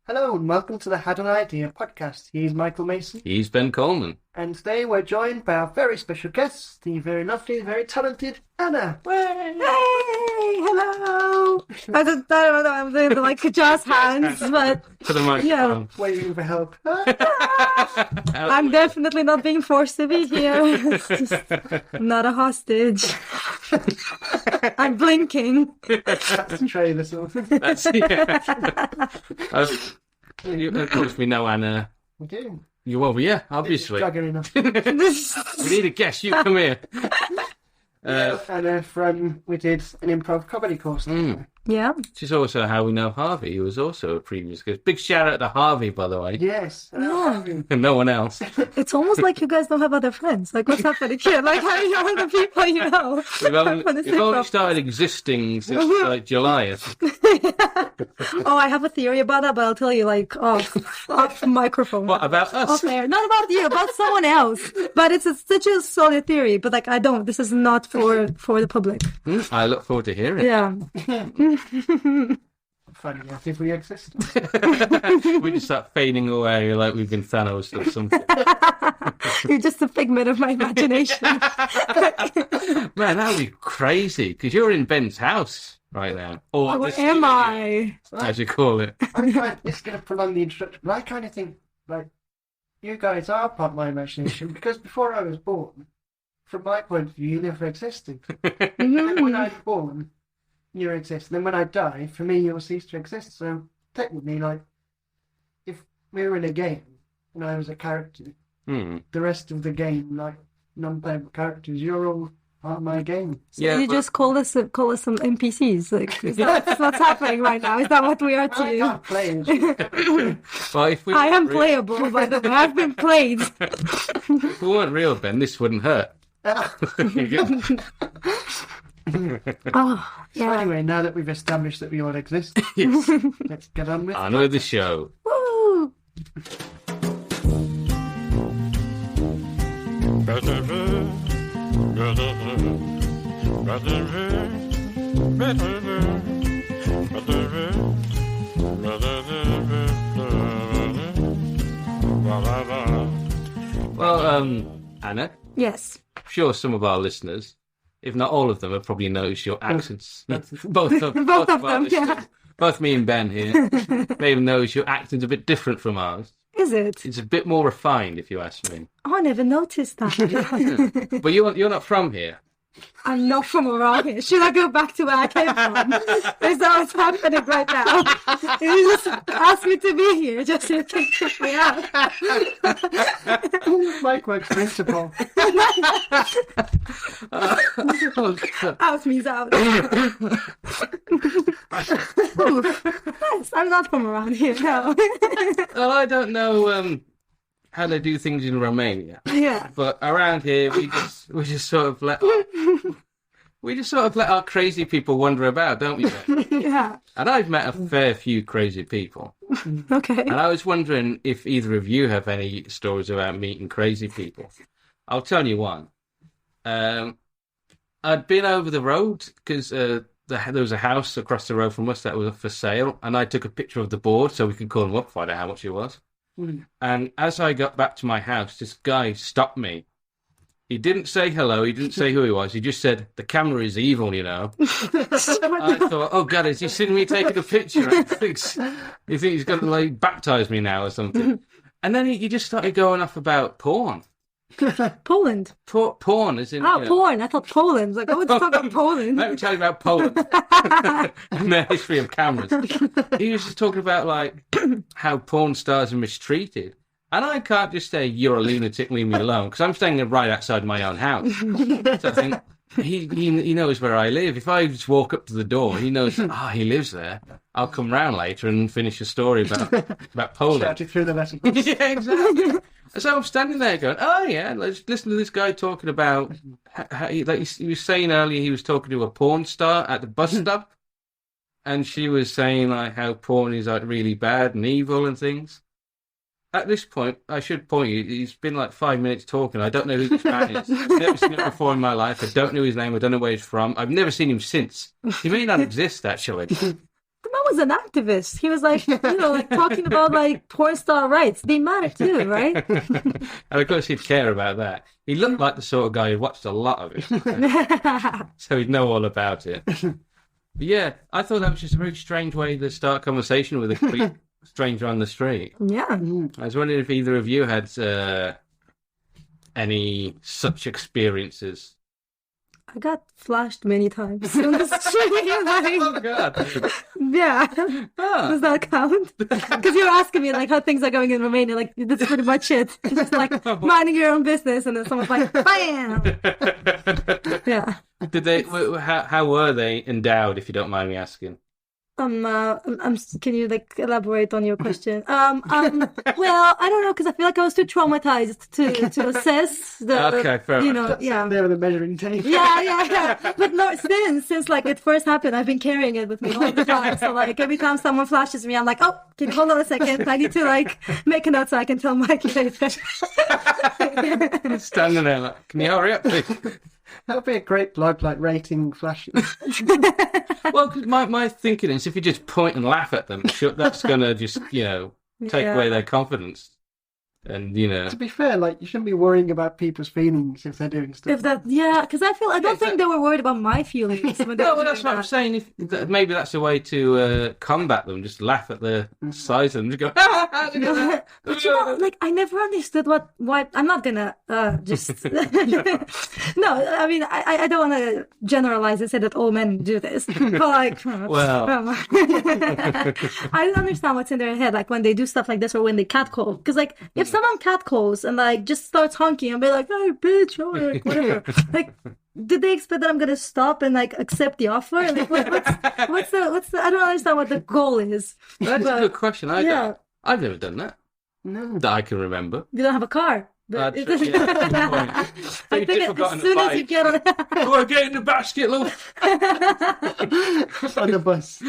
Hello and welcome to the Had an Idea podcast. He's Michael Mason. He's Ben Coleman. And today we're joined by our very special guest, the very lovely, very talented Anna. Hey, hello. I don't know, I'm doing like jazz hands, but To the microphone. Waiting for help. I'm definitely not being forced to be here. It's just not a hostage. I'm blinking. That's Trey, this one. That's, of course, we know Anna. We do. You well, yeah, obviously. Jugger enough. We need a guest. You come here. Anna we did an improv comedy course together. Yeah. Which is also how we know Harvey, who was also a previous guest. Big shout out to Harvey, by the way. Yes. Yeah. And no one else. It's almost like you guys don't have other friends. Like, what's happening here? Like, how are you all the people you know? We've only started existing since like July. Oh, I have a theory about that, but I'll tell you like off microphone. What about us? Off air. Not about you, about someone else. But it's such a solid theory. But like, I don't. This is not for the public. I look forward to hearing. Yeah. Funny enough, if we exist. We just start fading away like we've been Thanos or something. You're just a figment of my imagination. Man, that would be crazy because you're in Ben's house right now. Or Where the am studio, I? as you call it. It's going to prolong the introduction, but I kind of think, like, you guys are part of my imagination because before I was born, from my point of view, you never existed. And then when I'm born, you exist. And then when I die, for me, you'll cease to exist. So technically, like, if we were in a game and I was a character, the rest of the game, like non-playable characters, you're all part of my game. So you just call us some NPCs. Like, is that what's happening right now? Is that what we are to I you? can't play it. Well, if we I am weren't playable, by the way. I've been played. if we weren't real, Ben, this wouldn't hurt. Oh, yeah. Anyway, now that we've established that we all exist, Yes. let's get on with it. I know the show. Woo! Well, Anna, Yes. I'm sure some of our listeners, if not all of them, have probably noticed your accents. Both of Both of our them, listeners. yeah. Both me and Ben here may have noticed your accent's a bit different from ours. Is it? It's a bit more refined, if you ask me. Oh, I never noticed that. But you're not from here. I'm not from around here. Should I go back to where I came from? Is that what's happening right now? You just asked me to be here just so you can kick me out. Mike works principal. Out means out. Oof. Yes, I'm not from around here, no. Well, I don't know how they do things in Romania, Yeah. but around here we just sort of let our crazy people wander about, don't we, Ben? Yeah. And I've met a fair few crazy people, Okay. and I was wondering if either of you have any stories about meeting crazy people. I'll tell you one. I'd been over the road because there was a house across the road from us that was for sale, and I took a picture of the board so we could call them up, find out how much it was. And as I got back to my house, this guy stopped me. He didn't say hello. He didn't say who he was. He just said, "The camera is evil, you know." I thought, oh, God, has he seen me taking a picture? He thinks he's going to, like, baptize me now or something. And then he just started going off about porn. Poland. Porn, as in... Oh, you know. porn. I thought Poland. Like, I would talk about Poland. Let me tell you about Poland and their history of cameras. He was just talking about, like, how porn stars are mistreated. And I can't just say, "You're a lunatic, leave me alone," because I'm staying right outside my own house. So I think, he knows where I live. If I just walk up to the door, he knows, he lives there. I'll come round later and finish a story about Poland. Shout it through the letter. Yeah, exactly. So I'm standing there going, oh, yeah, let's listen to this guy talking about how he was saying earlier he was talking to a porn star at the bus stop, and she was saying, like, how porn is, like, really bad and evil and things. At this point, I should point you, he's been like 5 minutes talking. I don't know who this man is. I've never seen him before in my life. I don't know his name. I don't know where he's from. I've never seen him since. He may not exist, actually. No was an activist. He was like, like talking about like porn star rights. They matter too, right? And of course he'd care about that. He looked like the sort of guy who watched a lot of it. So he'd know all about it. But yeah, I thought that was just a very strange way to start a conversation with a stranger on the street. Yeah. I was wondering if either of you had any such experiences. I got flashed many times on the street. Oh, God. Yeah. Does that count? Because you were asking me like how things are going in Romania. Like, that's pretty much it. Just like minding your own business, and then someone's like, bam! Yeah. Did they? How were they endowed, if you don't mind me asking? Can you like elaborate on your question? Well, I don't know, because I feel like I was too traumatized to assess the, Okay, fair enough. yeah. There with the measuring tape. Yeah. But no, since like it first happened, I've been carrying it with me all the time. So like every time someone flashes me, I'm like, oh, can you hold on a second? I need to like make a note so I can tell Mike later. Standing there like, can you hurry up, please? That would be a great blog, like rating flashes. Well, 'cause my thinking is if you just point and laugh at them, that's going to just, take away their confidence. And, To be fair, like, you shouldn't be worrying about people's feelings if they're doing stuff. Because I don't think they were worried about my feelings. When No, well, that's what I'm saying. Maybe that's a way to combat them. Just laugh at the size of them. Just go, But like, I never understood why. I'm not gonna just. No, I mean, I don't want to generalize and say that all men do this. But like, well, I don't understand what's in their head, like when they do stuff like this or when they catcall. Because like, if someone catcalls and like just starts honking and be like, "Hey, bitch," or like whatever, like. Did they expect that I'm gonna stop and like accept the offer? Like, what's the? I don't understand what the goal is. That's a good question. I've never done that. No. That I can remember. You don't have a car. But I think as soon as you get on, oh, get in the basket, look. On the bus.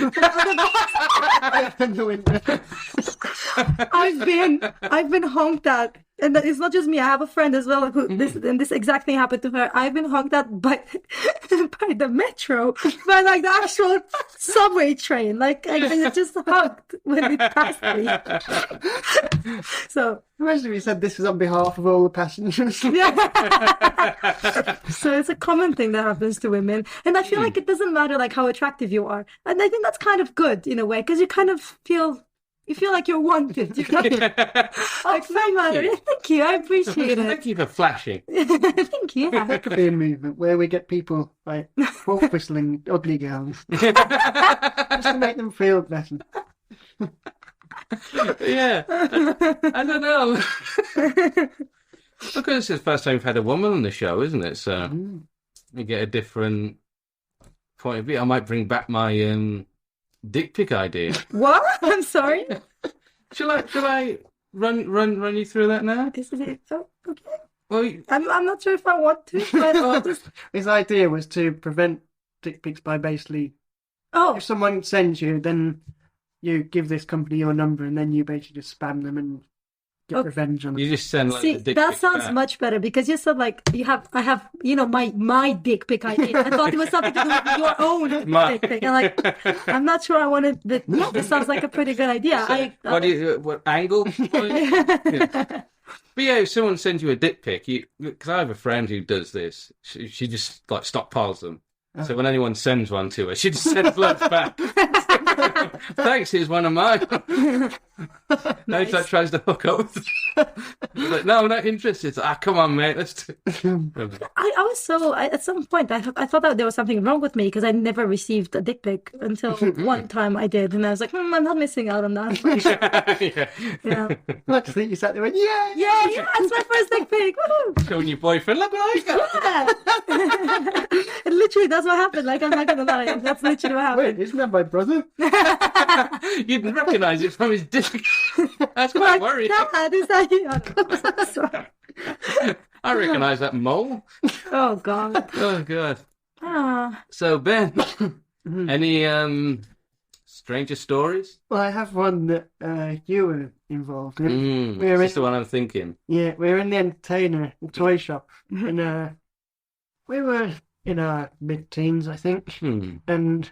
On the window. I've been honked at, and it's not just me. I have a friend as well who this exact thing happened to her. I've been honked at by the metro, by like the actual subway train. Like I just honked when it passed me. So imagine if you said this was on behalf of all the passengers. yeah. So it's a common thing that happens to women, and I feel like it doesn't matter like how attractive you are, and I think that's kind of good in a way because you kind of feel. You feel like you're wanted. Like, no matter. Thank you. I appreciate it. Thank you for flashing. Thank you. Yeah. There could be a movement where we get people like wolf whistling ugly girls just to make them feel better. Yeah, I don't know. Because it's the first time we've had a woman on the show, isn't it? So we get a different point of view. I might bring back my dick pic idea. What? I'm sorry. Shall I run you through that now? Okay. Well, I'm not sure if I want to, but His idea was to prevent dick pics by basically, if someone sends you, then you give this company your number, and then you basically just spam them and get revenge on them. You just send like see, the dick that pic sounds back. much better because you said like I have my dick pic idea. I thought it was something to do with your own dick pic. And like I'm not sure I wanted that. This sounds like a pretty good idea. So, what angle? Yeah. But yeah, if someone sends you a dick pic, because I have a friend who does this, she just like stockpiles them. So when anyone sends one to her, she just sends loads back. Thanks, here's one of mine. Now he tries to hook up. Like, no, I'm not interested. Come on, mate. Let's do I was so at some point I thought that there was something wrong with me because I never received a dick pic until one time I did, and I was like, I'm not missing out on that. Yeah. Luckily, you sat there and went, yeah, it's my first dick pic. Woo! showing your boyfriend. Look what I got. Yeah. It literally that's what happened. Like I'm not gonna lie, that's literally what happened. wait, isn't that my brother? You didn't recognise it from his dick. That's quite worrying. Dad, is that you? I recognise that mole. Oh God. Oh God. Ah. So Ben, any stranger stories? Well, I have one that you were involved in. That's the one I'm thinking. Yeah, we were in the entertainer, the toy shop, and we were in our mid-teens, I think, and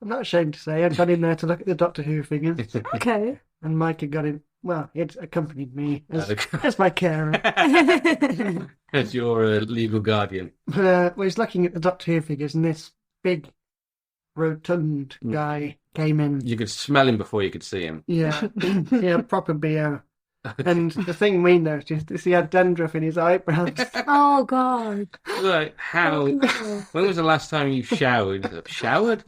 I'm not ashamed to say I got in there to look at the Doctor Who figures, Okay. and Mike had got in. Well, it accompanied me as, Okay. as my carer. As your legal guardian. But we was looking at the Doctor Who figures, and this big, rotund guy came in. You could smell him before you could see him. Yeah, yeah, proper BO. And the thing we noticed is he had dandruff in his eyebrows. Oh God. Like, how? When was the last time you showered? Showered?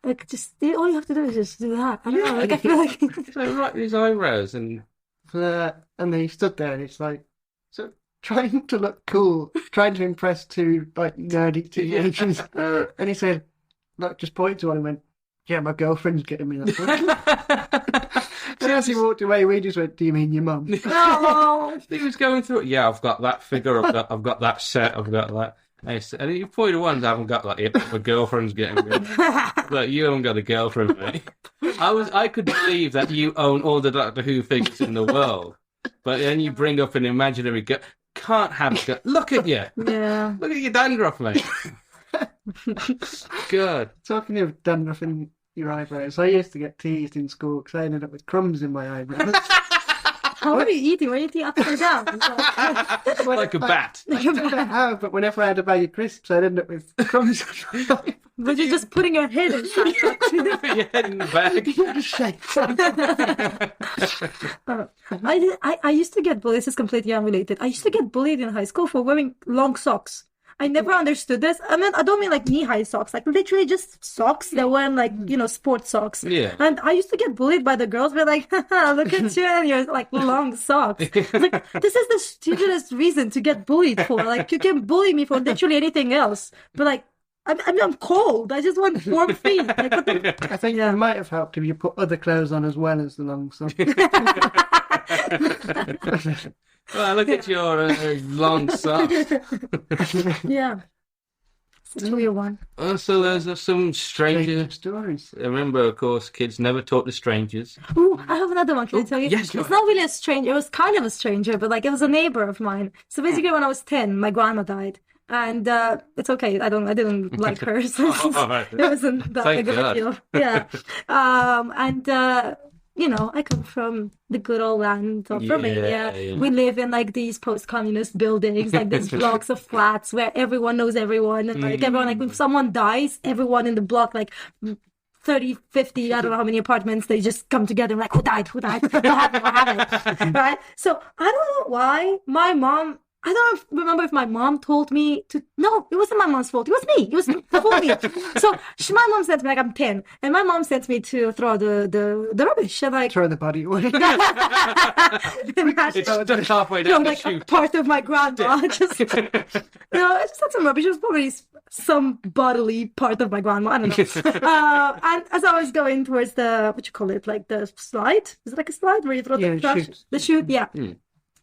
Like, just all you have to do is just do that. I don't know. Like, I feel like So right in his eyebrows and And then he stood there, and it's like, so trying to look cool, trying to impress two like nerdy teenagers. And he said, look, just pointed to one and went, yeah, my girlfriend's getting me that one. And as he walked away, we just went, do you mean your mum? oh, he was going through it. Yeah, I've got that figure. I've got that set. I've got that. And you pointed ones I haven't got that yet. My girlfriend's getting me. Like, you haven't got a girlfriend, mate. I could believe that you own all the Doctor Who figures in the world, but then you bring up an imaginary girl. Can't have a girl. Look at you. yeah. Look at your dandruff, mate. Good. Talking of dandruff in your eyebrows, I used to get teased in school because I ended up with crumbs in my eyebrows. How are you eating? Were you eating upside down? Like a bat. I don't know how, but whenever I had a bag of crisps, I'd end up with crumbs on my eyebrows. But you're just putting your head inside. Put your head in the I used to get bullied. This is completely unrelated. I used to get bullied in high school for wearing long socks. I never understood this. I mean, I don't mean like knee-high socks, like literally just socks that weren't like, sports socks. Yeah. And I used to get bullied by the girls. They're like, haha, look at you and your like long socks. It's like, this is the stupidest reason to get bullied for. Like, you can bully me for literally anything else. But like, I'm cold. I just want warm feet. Like, what the... I think it might have helped if you put other clothes on as well as the long socks. Well, look at your long socks. Yeah. It's a weird one. So there's some stranger stories. Remember, of course, kids never talk to strangers. Ooh, I have another one. Can I tell you? Yes, it's not really a stranger. It was kind of a stranger, but like it was a neighbor of mine. So basically, when I was 10, my grandma died. And it's okay. I didn't like her. So it wasn't that big of a deal. Yeah. I come from the good old land of Romania. Yeah. We live in like these post-communist buildings, like these blocks of flats where everyone knows everyone. And like everyone, like if someone dies, everyone in the block, like 30, 50, I don't know how many apartments, they just come together and like, who died? What happened? Right? So I don't know why my mom, I don't remember if my mom told me to. No, it wasn't my mom's fault. It was me. It was for me. So my mom sent me, like I'm 10, and my mom sent me to throw the rubbish. And like throw the body away. It's just halfway down the like chute. a part of my grandma. I just had some rubbish. It was probably some bodily part of my grandma. I don't know. And as I was going towards the like the slide. Is it like a slide where you throw the trash? The chute. Yeah.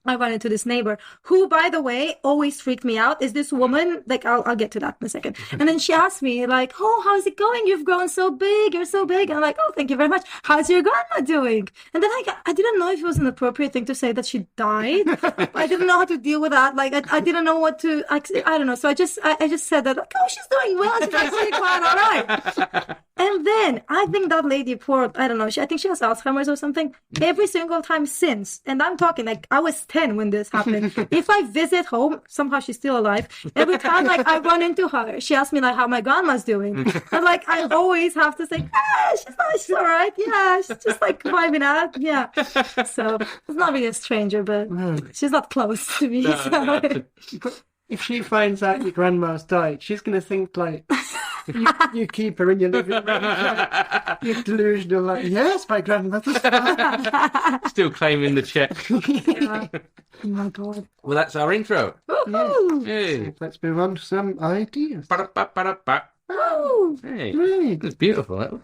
I ran into this neighbor who, by the way, always freaked me out. Is this woman, like, I'll get to that in a second. And then she asked me, like, oh, how's it going? You've grown so big. You're so big. And I'm like, oh, thank you very much. How's your grandma doing? And then I didn't know if it was an appropriate thing to say that she died. I didn't know how to deal with that. Like, I didn't know what to, I don't know. So I just said that, like, oh, she's doing well. She's actually quite all right. And then I think that lady, I don't know, I think she has Alzheimer's or something. Every single time since, and I'm talking like I was 10 when this happened. If I visit home, somehow she's still alive. Every time like I run into her, she asks me like how my grandma's doing. And like I always have to say, she's all right. Yeah, she's just like vibing out. Yeah. So it's not really a stranger, but she's not close to me. So. If she finds out your grandma's died, she's going to think like you keep her in your living room. You're delusional, like, yes, my grandmother's died. Still claiming the check. Yeah. Oh my God. Well, that's our intro. Woohoo! Hey. Let's move on to some ideas. Ba-da-ba-ba-da-ba. Woo! Hey. Right. It's beautiful. That was.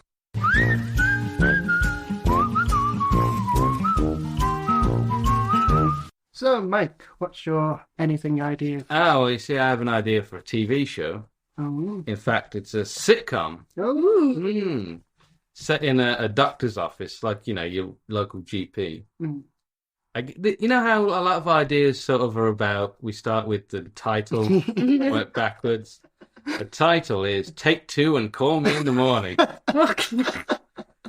So, Mike, what's your anything idea? Oh, well, you see, I have an idea for a TV show. Oh. In fact, it's a sitcom. Oh. Set in a doctor's office, like, your local GP. You know how a lot of ideas sort of are about, we start with the title, work backwards. The title is Take Two and Call Me in the Morning.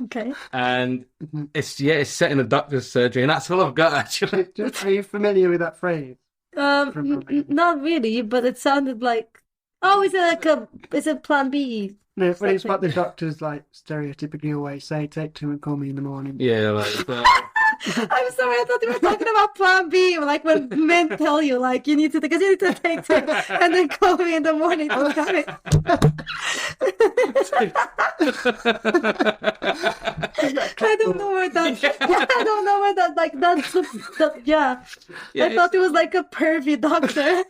Okay. And it's set in a doctor's surgery, and that's all I've got, actually. Are you familiar with that phrase? Not really, but it sounded like, is it Plan B? No, but it's what the doctors like stereotypically always say: "Take two and call me in the morning." Yeah, like I'm sorry, I thought you were talking about Plan B, like when men tell you, like, you need to take two and then call me in the morning to come it. I don't know where that, like, yeah. I thought it was like a pervy doctor.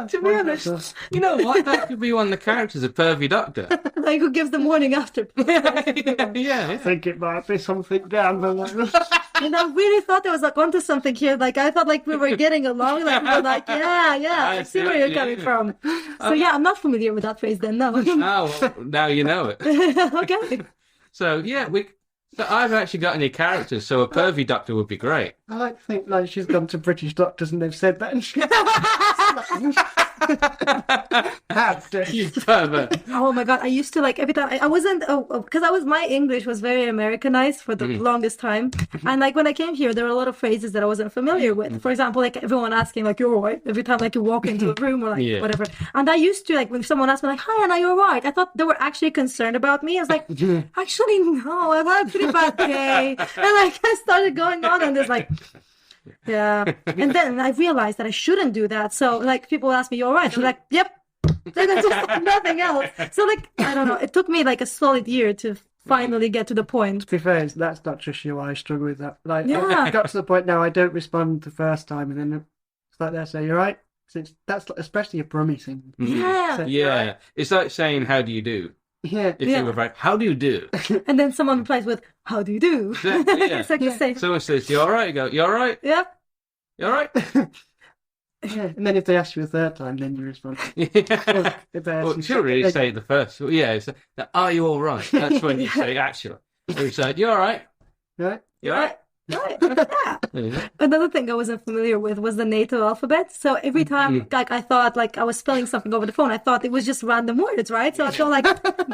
To be honest, you know what? That could be one of the characters, a pervy doctor. Like, who gives the morning after. Yeah. I think it might be something down the line. And I really thought there was like onto something here. Like, I thought like we were getting along. Like, we were like, yeah, I see where you're coming from. So yeah, I'm not familiar with that phrase then, no. Oh, well, now you know it. Okay. So yeah, so I've actually got any characters, so a pervy doctor would be great. I like to think like she's gone to British doctors and they've said that and she... You pervert. Oh my god, I used to like every time I wasn't because my English was very Americanized for the longest time, and like when I came here there were a lot of phrases that I wasn't familiar with. For example, like everyone asking like you're right every time like you walk into a room or like whatever. And I used to like when someone asked me like, "Hi Anna, you're right," I thought they were actually concerned about me. I was like, actually no, I've had a pretty bad day, and like I started going on and there's like. Yeah, and then I realized that I shouldn't do that. So, like, people ask me, "You're right." I'm like, "Yep." Then it's just nothing else. So, like, I don't know. It took me like a solid year to finally get to the point. To be fair, that's not just you. I struggle with that. Like, I've got to the point now I don't respond the first time, and then it's like they say, "You're right." So that's especially a Brummie thing. Yeah, So, Yeah, right. it's like saying, "How do you do?" Yeah. If you were right, "How do you do?" And then someone replies with, "How do you do?" Yeah. It's like the same. Someone says, "You all right?" You go, "You all right? Yep. You all right?" Yeah. And then if they ask you a third time, then you respond. Yeah. If they ask Well, you you shouldn't really say it the first. Well, yeah, it's "Are you all right?" That's when you say actually. You say, "You all right? right? You all right?" Right. Yeah. Yeah. Another thing I wasn't familiar with was the NATO alphabet. So every time, like, I thought, like, I was spelling something over the phone, I thought it was just random words, right? So I felt like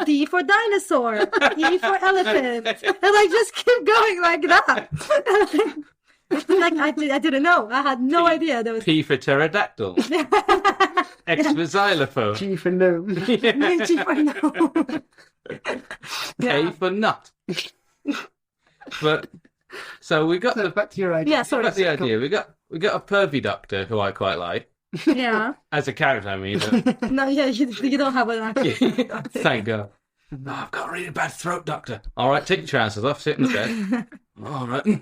D for dinosaur, E for elephant, and I just keep going like that. Like I didn't know. I had no idea there was P for pterodactyl. X for xylophone. G for no. G for no. K for nut. But so we got So back to your idea. Yeah, sorry. got the idea. We got a pervy doctor who I quite like Yeah. as a character. I mean, No, yeah, you don't have an actual. thank God. Oh, I've got a really bad throat, doctor. All right, take your trousers off, sit in the bed. All right.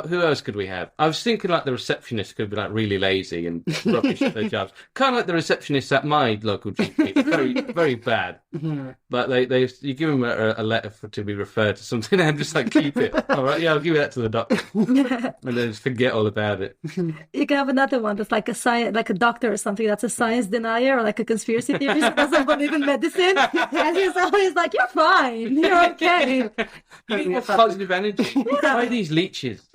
Who else could we have? I was thinking like the receptionist could be like really lazy and rubbish at their jobs. Kind of like the receptionist at my local GP. Very, very bad. But you give them a letter to be referred to something and just like keep it. All right, yeah, I'll give that to the doctor. And then just forget all about it. You can have another one that's like like a doctor or something that's a science denier or like a conspiracy theorist that doesn't believe in medicine. And he's always like, "You're fine, you're okay." You need more positive energy. Why these leeches?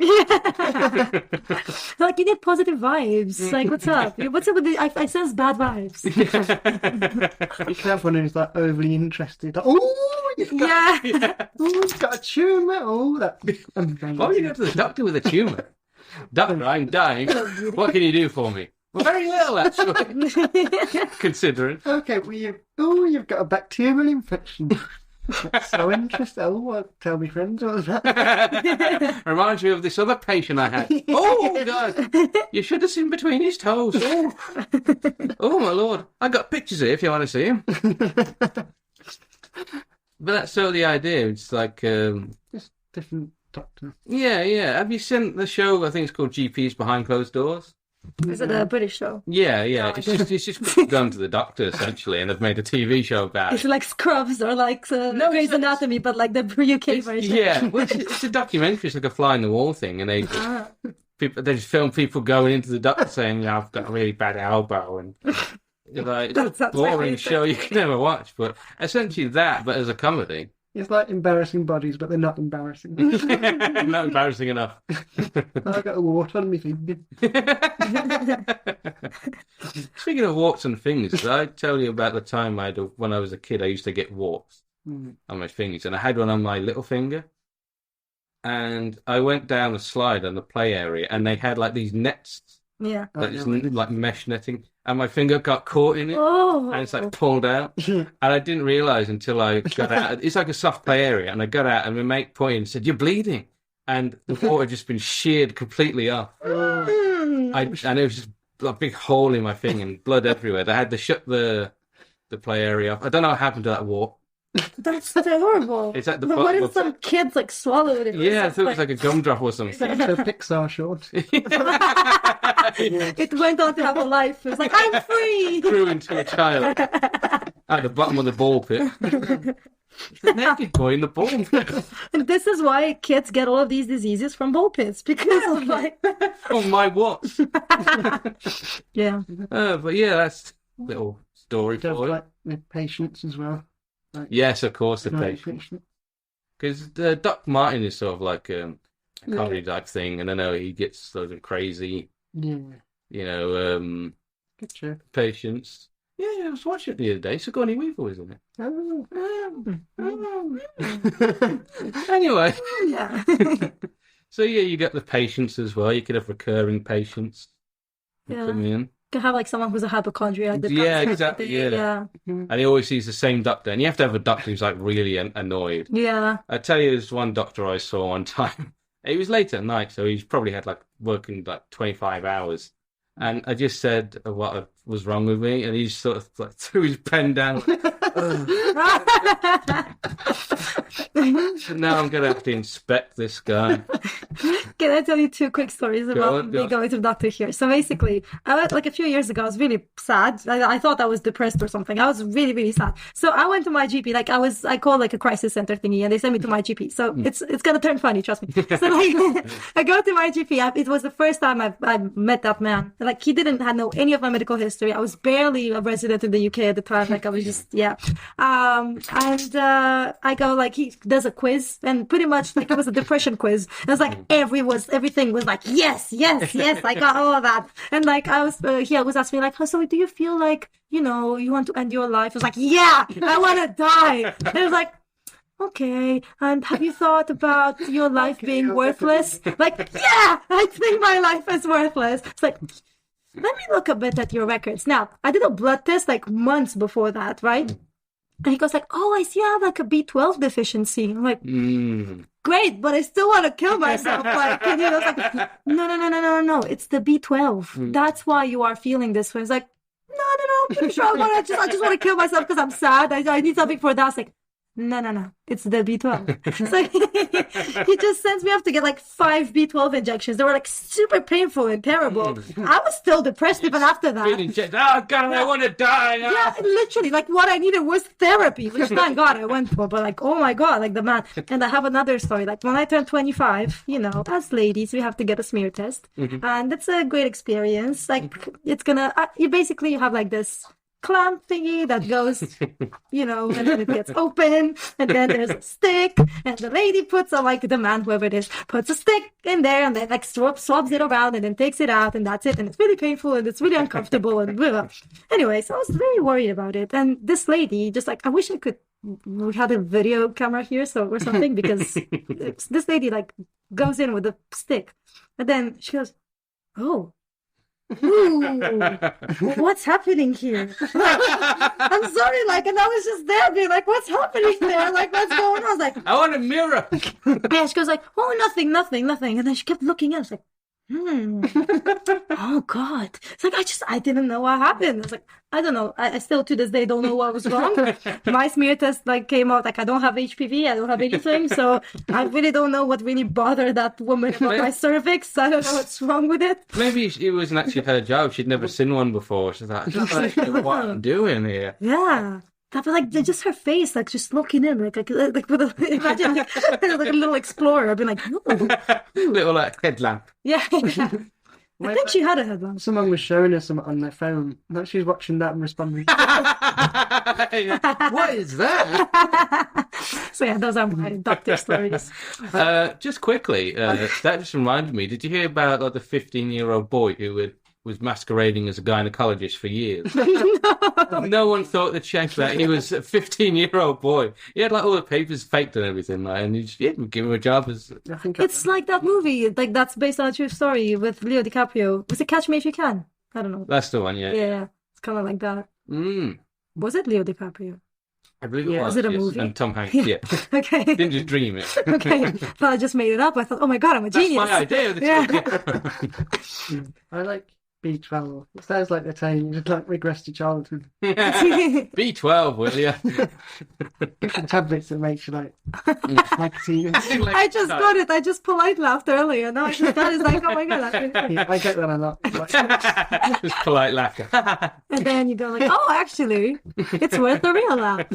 Like, you need positive vibes. Like, what's up? What's up with the? I sense bad vibes. You can have one who's like overly interested. Like, oh, you've got, you've got a tumour. Oh, that's amazing. Why would you go to the doctor with a tumour? Doctor, I'm dying. What can you do for me? Well, very little, actually. Considering. Okay, well, you've got a bacterial infection. That's so interesting. Oh, well, tell me, friends, what was that? Reminds me of this other patient I had. Oh, God. You should have seen between his toes. Oh, oh my Lord. I got pictures here if you want to see him. But that's sort of the idea. It's like... Just different doctor. Yeah. Have you seen the show, I think it's called GPs Behind Closed Doors? Is it a British show? Yeah. It's just gone to the doctor, essentially, and they've made a TV show about It's it. like Scrubs or like Grey's Anatomy, but like the UK version. Yeah, well, it's a documentary. It's like a fly in the wall thing, and they just film people going into the doctor saying, "Yeah, I've got a really bad elbow," and you're like, it's a boring show you can never watch. But essentially that, but as a comedy. It's like embarrassing bodies, but they're not embarrassing. Not embarrassing enough. I got a wart on my finger. Speaking of warts and fingers, did I tell you about the time when I was a kid, I used to get warts on my fingers, and I had one on my little finger. And I went down a slide on the play area, and they had like these nets, like mesh netting, and my finger got caught in it, and it's like pulled out. And I didn't realize until I got out. It's like a soft play area, and I got out, and my mate pointed and said, "You're bleeding," and the water had just been sheared completely off. And it was just a big hole in my finger and blood everywhere. They had to shut the play area off. I don't know what happened to that wart. That's horrible. It's at the What if some kids like swallowed it? Yeah, I thought it was like a gumdrop or something. It's a Pixar short. It went on to have a life. It was like, I'm free. Grew into a child at the bottom of the ball pit. The naked boy in the ball pit. And this is why kids get all of these diseases from ball pits, because of like... Oh, my what? Yeah. But yeah, that's a little story for you. Like with patience as well. Like, yes, of course, the patient. Because Doc Martin is sort of like a comedy type thing, and I know he gets sort of crazy. Yeah. You know, Good show. Patience. Yeah, I was watching it the other day. Sigourney Weaver was in it. Anyway. Yeah. So yeah, you get the patients as well. You could have recurring patients come in. You can have like someone who's a hypochondriac. Yeah, exactly. Yeah. And he always sees the same doctor, and you have to have a doctor who's like really annoyed. Yeah. I tell you, there's one doctor I saw one time. It was late at night, so he's probably had like working like 25 hours. And I just said what was wrong with me, and he just sort of like threw his pen down. Now I'm going to have to inspect this guy. Can I tell you two quick stories about me going to the doctor here? So basically, like a few years ago, I was really sad. I thought I was depressed or something. I was really, really sad. So I went to my GP. Like I called like a crisis center thingy, and they sent me to my GP. So it's gonna turn funny, trust me. So like, I go to my GP. It was the first time I met that man. Like he didn't have any of my medical history. I was barely a resident in the UK at the time. Like I was just I go like he does a quiz, and pretty much like it was a depression quiz. It was like everything was like yes, I got all of that. And like I was he was asking me like, oh, so do you feel like you want to end your life? I was like, yeah, I want to die. And it was like, okay, and have you thought about your life being worthless? Like, yeah, I think my life is worthless. It's like, let me look a bit at your records. Now, I did a blood test like months before that, right? And he goes like, oh, I see you have like a B12 deficiency. I'm like, great, but I still want to kill myself. Like, and he was like, no, it's the B12. That's why you are feeling this way. It's like, no, I'm pretty sure I just want to kill myself because I'm sad. I need something for that. It's like, no, it's the B12. It's like, he just sends me off to get like 5 B12 injections. They were like super painful and terrible. I was still depressed even after that. Oh God, I want to die. Yeah, literally, like what I needed was therapy, which thank God I went for. But like, oh my God, like the man. And I have another story. Like when I turned 25, as ladies, we have to get a smear test, and it's a great experience. Like it's gonna, you basically have like this clamp thingy that goes, and then it gets open, and then there's a stick, and the lady puts the man, whoever it is, puts a stick in there, and then like swabs it around, and then takes it out, and that's it, and it's really painful, and it's really uncomfortable, and blah. Anyway, so I was very worried about it, and this lady, just like, I wish we had a video camera here, or something, because this lady like goes in with a stick, and then she goes, oh, ooh, what's happening here? I'm sorry, and I was just there being like, what's happening there? Like, what's going on? I was like, I want a mirror. Yeah, she goes like, oh, nothing. And then she kept looking at us like, oh God. It's like, I didn't know what happened. It's like, I don't know. I still to this day don't know what was wrong. My smear test came out I don't have HPV, I don't have anything, so I really don't know what really bothered that woman about my cervix. I don't know what's wrong with it. Maybe it wasn't actually her job. She'd never seen one before. She's like, I don't know what I'm doing here. Yeah. But just her face, just looking in, like with imagine like a little explorer. I've been like, ooh. Little headlamp. Yeah. I think she had a headlamp. Someone was showing her something on their phone. And she was watching that and responding. What is that? So yeah, those are my doctor stories. Just quickly, that just reminded me. Did you hear about like the 15-year-old boy who was masquerading as a gynecologist for years? No one thought to check that. He was a 15-year-old boy. He had like all the papers faked and everything, like, and he would give him a job as. It's like that movie, like that's based on a true story with Leo DiCaprio. Was it Catch Me If You Can? I don't know. That's the one, yeah. Yeah, it's kind of like that. Was it Leo DiCaprio? I believe it was. Was it a yes. movie? And Tom Hanks, yeah. Okay. Didn't just dream it. Okay. Well, I just made it up. I thought, oh my god, I'm a genius. That's my idea. Yeah. I like B12. It sounds like they're telling you to like regress to childhood. B12, will you? It's the tablets that makes you like TV. I just got it. I just polite laughed earlier. Now I just got it. It's like, oh my god, that's really funny. I get that a lot. Like, Just polite laughter. And then you go like, oh, actually, it's worth a real laugh.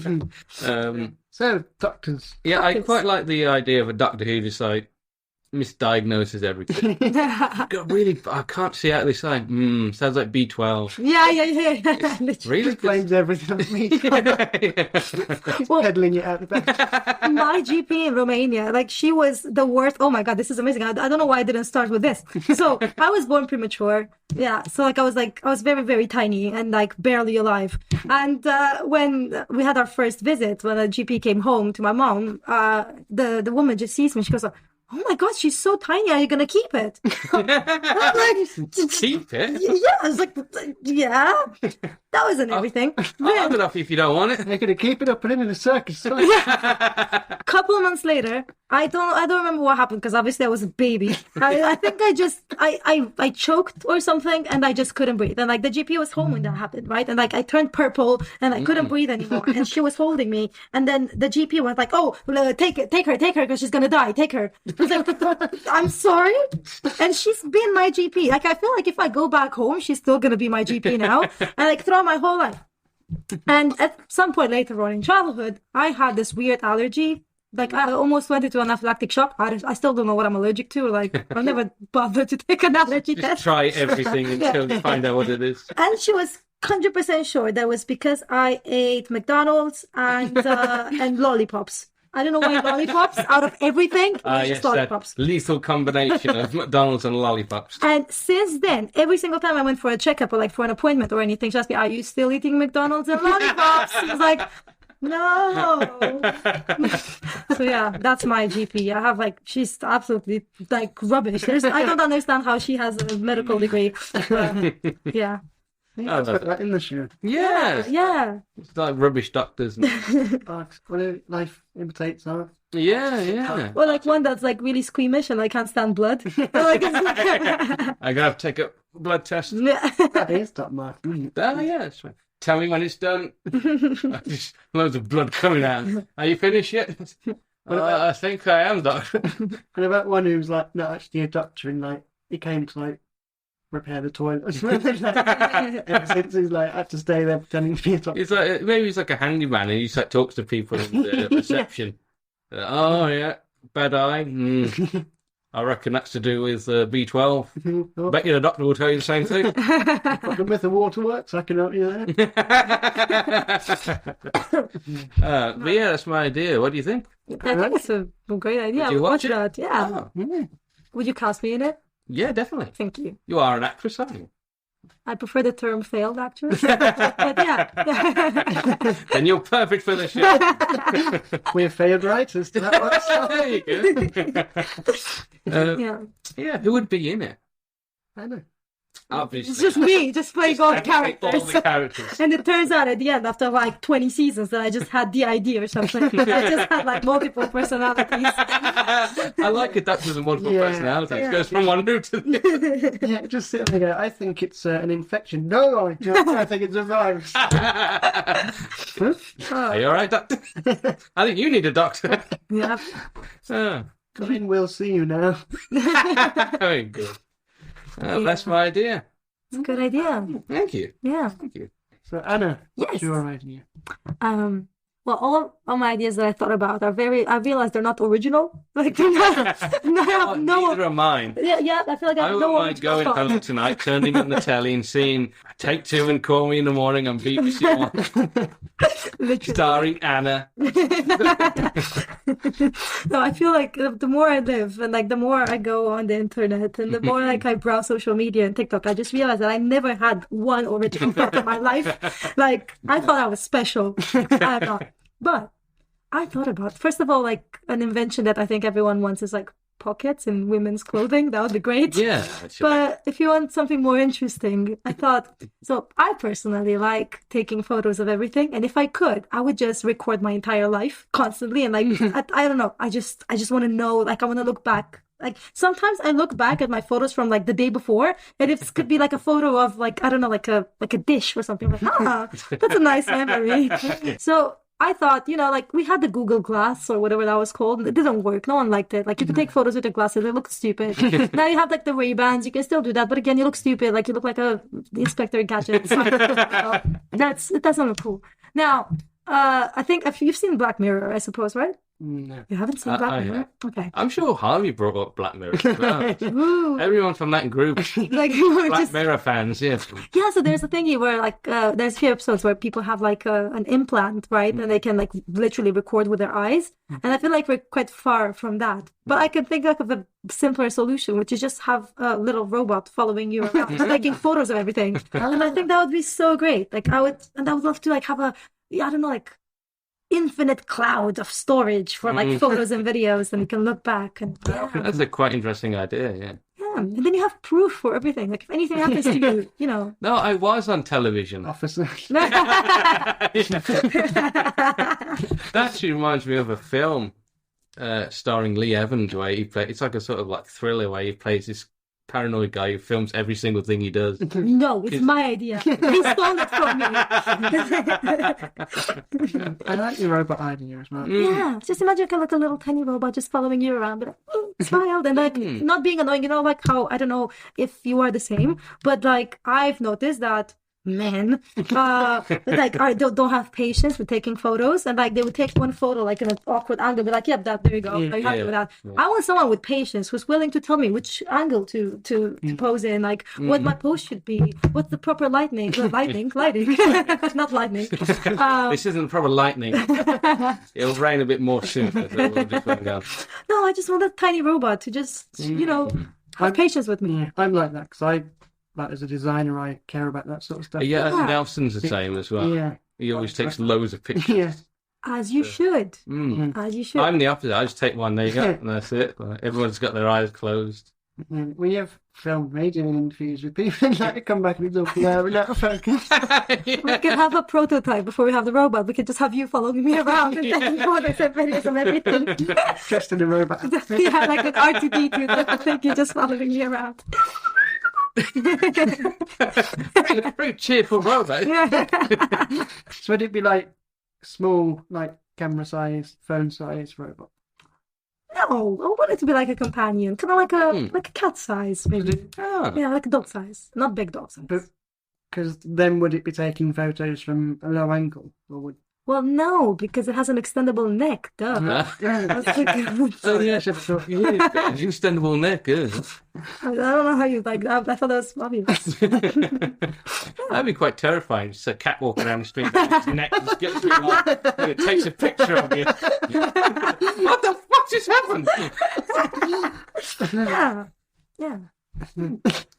So, doctors. Yeah, I quite like the idea of a doctor who just like misdiagnoses everything. Really, I can't see out of this eye. Sounds like B12. Yeah. Literally. Really blames everything on me. He's peddling it out the back. My GP in Romania, like she was the worst. Oh my god, this is amazing. I don't know why I didn't start with this. So I was born premature. Yeah, so I was very, very tiny and like barely alive. And when we had our first visit, when the GP came home to my mom, the woman just sees me. She goes, oh my god, she's so tiny. Are you gonna keep it? I'm like, keep it? Yeah, I was like, yeah. That wasn't everything. I'll have it off if you don't want it. They're gonna keep it up and in a circus. Couple of months later, I don't remember what happened because obviously I was a baby. I think I choked or something and I just couldn't breathe. And like the GP was home when that happened, right? And like I turned purple and I couldn't breathe anymore. And she was holding me. And then the GP was like, oh, take her because she's gonna die. Take her. I was like, I'm sorry. And she's been my GP. Like I feel like if I go back home, she's still gonna be my GP now. And like throughout my whole life. And at some point later on in childhood, I had this weird allergy. Like I almost went into an anaphylactic shock. I still don't know what I'm allergic to. Like I'll never bother to take an allergy test. Try everything until you find out what it is. And she was 100% sure that was because I ate McDonald's and lollipops. I don't know why lollipops out of everything. Yes, lollipops. That lethal combination of McDonald's and lollipops. And since then, every single time I went for a checkup or like for an appointment or anything, she asked me, "Are you still eating McDonald's and lollipops?" I was like, no. So yeah, that's my GP. I have like, she's absolutely like rubbish. I don't understand how she has a medical degree. Yeah. Yeah, put that in the show. Yeah. It's like rubbish doctors. What life imitates art. Yeah. Or like one that's like really squeamish and I can't stand blood. Like, I gotta take a blood test. That is Doc Mark. Oh yeah, that's right. Tell me when it's done. Just loads of blood coming out. Are you finished yet? I think I am, doctor. And about one who's like not actually a doctor and like he came to like repair the toilet. Ever since he's like had to stay there pretending to be a doctor. It's like maybe he's like a handyman and he just like talks to people in the reception. Oh yeah, bad eye. I reckon that's to do with B12. Bet you the doctor will tell you the same thing. With the waterworks, I can help you there. But yeah, that's my idea. What do you think? I think it's a great idea. Would you watch it? that. Yeah. Oh, yeah. Would you cast me in it? Yeah, definitely. Thank you. You are an actress, aren't you? I prefer the term failed actress. But yeah. Then you're perfect for the show. We're failed writers. There you go. Yeah, who would be in it? I know. Obviously. It's just me, just playing all All characters. the characters. And it turns out at the end, after like 20 seasons, that I just had the idea or something. I just had like multiple personalities. I like it. That was a multiple personalities. It goes from one route to the other. Yeah, just sit there and go, I think it's an infection. No, I don't. I think it's a virus. Are you all right, doctor? I think you need a doctor. Yeah. Come in, we'll see you now. Very good. That's my idea. It's a good idea. Thank you. Yeah. Thank you. So, Anna, Yes. what's your idea? Well, all my ideas that I thought about are I realize they're not original. Like, I have no. Neither are mine. Yeah. I feel like I I have wouldn't no mind going home tonight, turning on the telly and seeing Take Two and Call Me in the Morning on BBC One, starring Anna. No, I feel like the more I live and like the more I go on the internet and the more like I browse social media and TikTok, I just realize that I never had one original thought in my life. Like I thought I was special. I'm not. But I thought about, first of all, like an invention that I think everyone wants is like pockets in women's clothing. That would be great. Yeah. But if you want something more interesting, I thought, so I personally like taking photos of everything. And if I could, I would just record my entire life constantly. And like, I don't know. I just want to know, like, I want to look back. Like sometimes I look back at my photos from like the day before, and it could be like a photo of like, I don't know, like a dish or something. Like, that's a nice memory. So I thought, like we had the Google Glass or whatever that was called. It didn't work. No one liked it. Like you could take photos with your glasses. They look stupid. Now you have like the Ray-Bans. You can still do that. But again, you look stupid. Like you look like a Inspector Gadget. So, it doesn't look cool. Now, I think you've seen Black Mirror, I suppose, right? No. You haven't seen Black Mirror? Okay. I'm sure Harvey brought up Black Mirror as well. Everyone from that group, like Black Mirror fans, yeah. Yeah, so there's a thingy where like there's a few episodes where people have like an implant, right? And they can like literally record with their eyes. And I feel like we're quite far from that. But I can think like of a simpler solution, which is just have a little robot following you around, taking photos of everything. And I think that would be so great. Like I would love to like have I don't know, like infinite cloud of storage for like photos and videos, and you can look back and That's a quite interesting idea, yeah. Yeah, and then you have proof for everything. Like if anything happens to you, No, I was on television. Officer. That actually reminds me of a film starring Lee Evans where it's like a sort of like thriller where he plays this paranoid guy who films every single thing he does. No, it's my idea. He stole it from me. I like your robot idea as well. Yeah, just imagine like a little tiny robot just following you around, but smiled and like not being annoying. Like how, I don't know if you are the same, but like I've noticed that men don't have patience with taking photos, and like they would take one photo like in an awkward angle, be like, yep, there you go. Are you happy with that? Yeah. I want someone with patience who's willing to tell me which angle to pose in, like what my pose should be, what's the proper lighting, not lightning. This isn't proper lightning. It'll rain a bit more soon. No, I just want a tiny robot to just have patience with me. Yeah, I'm like that because as a designer, I care about that sort of stuff. Yeah, Nelson's the same as well. Yeah. He always takes loads of pictures. Yeah. As you should. As you should. I'm the opposite. I just take one, there you go, and that's it. Everyone's got their eyes closed. We have filmed me doing interviews with people and like come back and it's all blurry out of focus. We can have a prototype before we have the robot. We can just have you following me around and taking photos and videos of everything. Dressed in a robot. Yeah, like an R2D2. I think you're just following me around. Very cheerful robot. So would it be like small, like camera size, phone size robot? No, I want it to be like a companion, kind of like a cat size, maybe. Yeah, like a dog size, not big dog size. Because then would it be taking photos from a low angle, or would? Well, no, because it has an extendable neck. Duh. Extendable neck. Yeah. I don't know how you like that. I thought that was obvious. That'd be quite terrifying. Just a cat walking down the street, his neck just gets really long, and it takes a picture of you. What the fuck just happened? Yeah.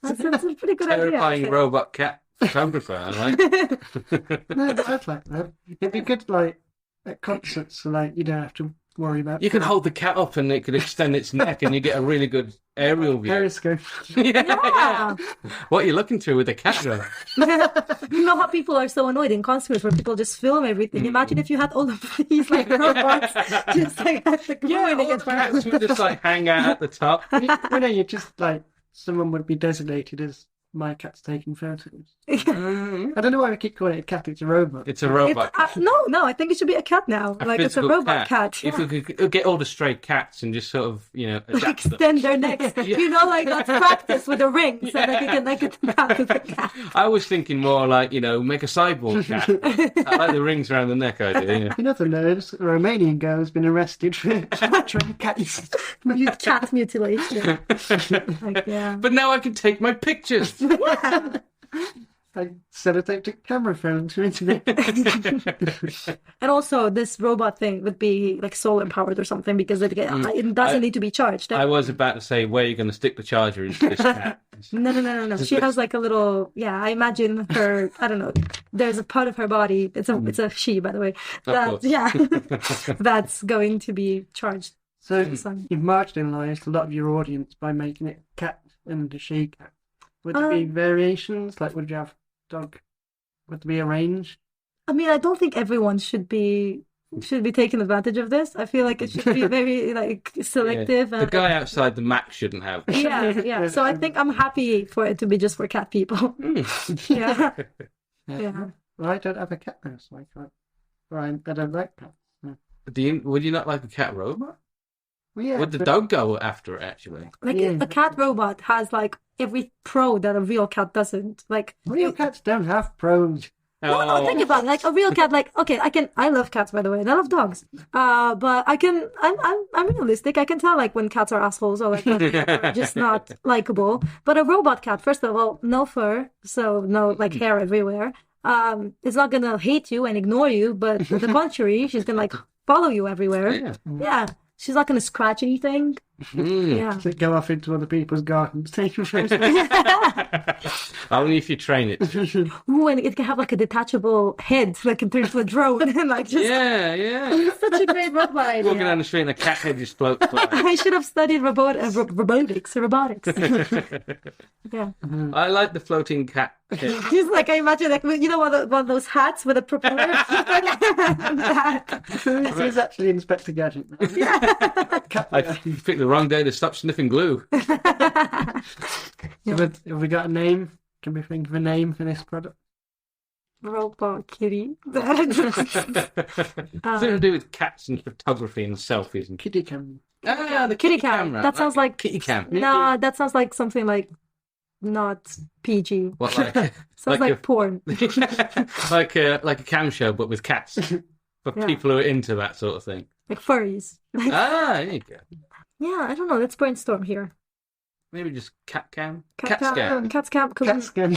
That's a pretty good idea. Terrifying robot cat photographer, I like. No, but I'd like that. It'd be good, like at concerts, so like you don't have to worry about. You could hold the cat up, and it could extend its neck, and you get a really good aerial view. Periscope. Yeah. What are you looking through with the cat though? You know how people are so annoyed in concerts where people just film everything. Imagine if you had all of these like robots just like at the cats would just like hang out at the top. You just like someone would be designated as my cat's taking photos. Mm. I don't know why we keep calling it a cat. It's a robot. It's a robot. No, I think it should be a cat now. Like it's a physical robot cat. If we could get all the stray cats and just sort of, adapt them. Extend their necks. Like that's practice with the ring, so that you can like it out with the cat. I was thinking more like, make a cyborg cat. I like the rings around the neck idea. Yeah. In other news, a Romanian girl has been arrested for torturing cats. Cat mutilation. Like, yeah. But now I can take my pictures. I sellotaped camera phone to internet. And also, this robot thing would be like solar powered or something because it doesn't need to be charged. I was about to say, where are you going to stick the charger into this cat? No. She has like a little. Yeah, I imagine her. I don't know. There's a part of her body. It's a she, by the way. That's going to be charged. So you've marginalised a lot of your audience by making it cat and a she cat. Would there be variations? Like, would you have dog? Would there be a range? I mean, I don't think everyone should be taking advantage of this. I feel like it should be very like selective. Yeah. The guy outside the Mac shouldn't have. Yeah. So I think I'm happy for it to be just for cat people. Yeah. Well, I don't have a cat now, so I can't. Or I don't like cats. No. Would you not like a cat robot? Well, yeah, would the dog go after it, actually? Like a cat robot has like every pro that a real cat doesn't. Like real cats don't have pros. No, think about it. Like a real cat, like okay, I love cats by the way, and I love dogs. But I'm realistic. I can tell like when cats are assholes or like when they're just not likable. But a robot cat, first of all, no fur, so no like hair everywhere. It's not gonna hate you and ignore you, but to the contrary, she's gonna like follow you everywhere. Yeah. She's not gonna scratch anything. Yeah. So go off into other people's gardens, taking photos. Only if you train it. Ooh, and it can have like a detachable head, like it turns to a drone, and like just It's such a great robot idea. Walking down the street and a cat head just floats by. I should have studied robotics. Yeah. I like the floating cat head. Just like I imagine, like one of those hats with a propeller. This is actually Inspector Gadget. I picked the wrong day to stop sniffing glue. Have we got a name? Can we think of a name for this product? Robot kitty. Something to do with cats and photography and selfies and kitty camera. The kitty camera. That sounds like kitty cam. No, that sounds like something like not PG. What like? Sounds like porn. like a cam show, but with cats for people who are into that sort of thing. Like furries. There you go. Yeah, I don't know. Let's brainstorm here. Maybe just cat cam. Cat scan. Cat scan. Cat scan.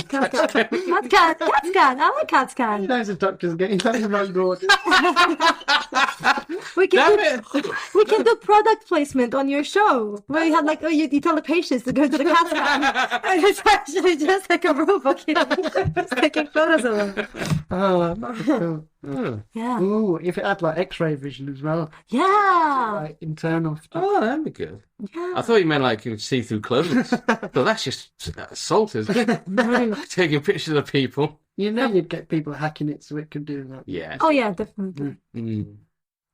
I like cat scan. Those are doctors getting that wrong order. We can do product placement on your show where you have like you tell the patients to go to the cat scan and it's actually just like a robot just taking photos of them. Oh, that's cool. Yeah. Ooh, if it had like X-ray vision as well. Yeah. Like internal stuff. Oh, that'd be good. Yeah. I thought you meant like you would see through clothes. So that's just assault, isn't it? Taking pictures of people. You know you'd get people hacking it so it could do that. Yeah. Oh yeah, definitely.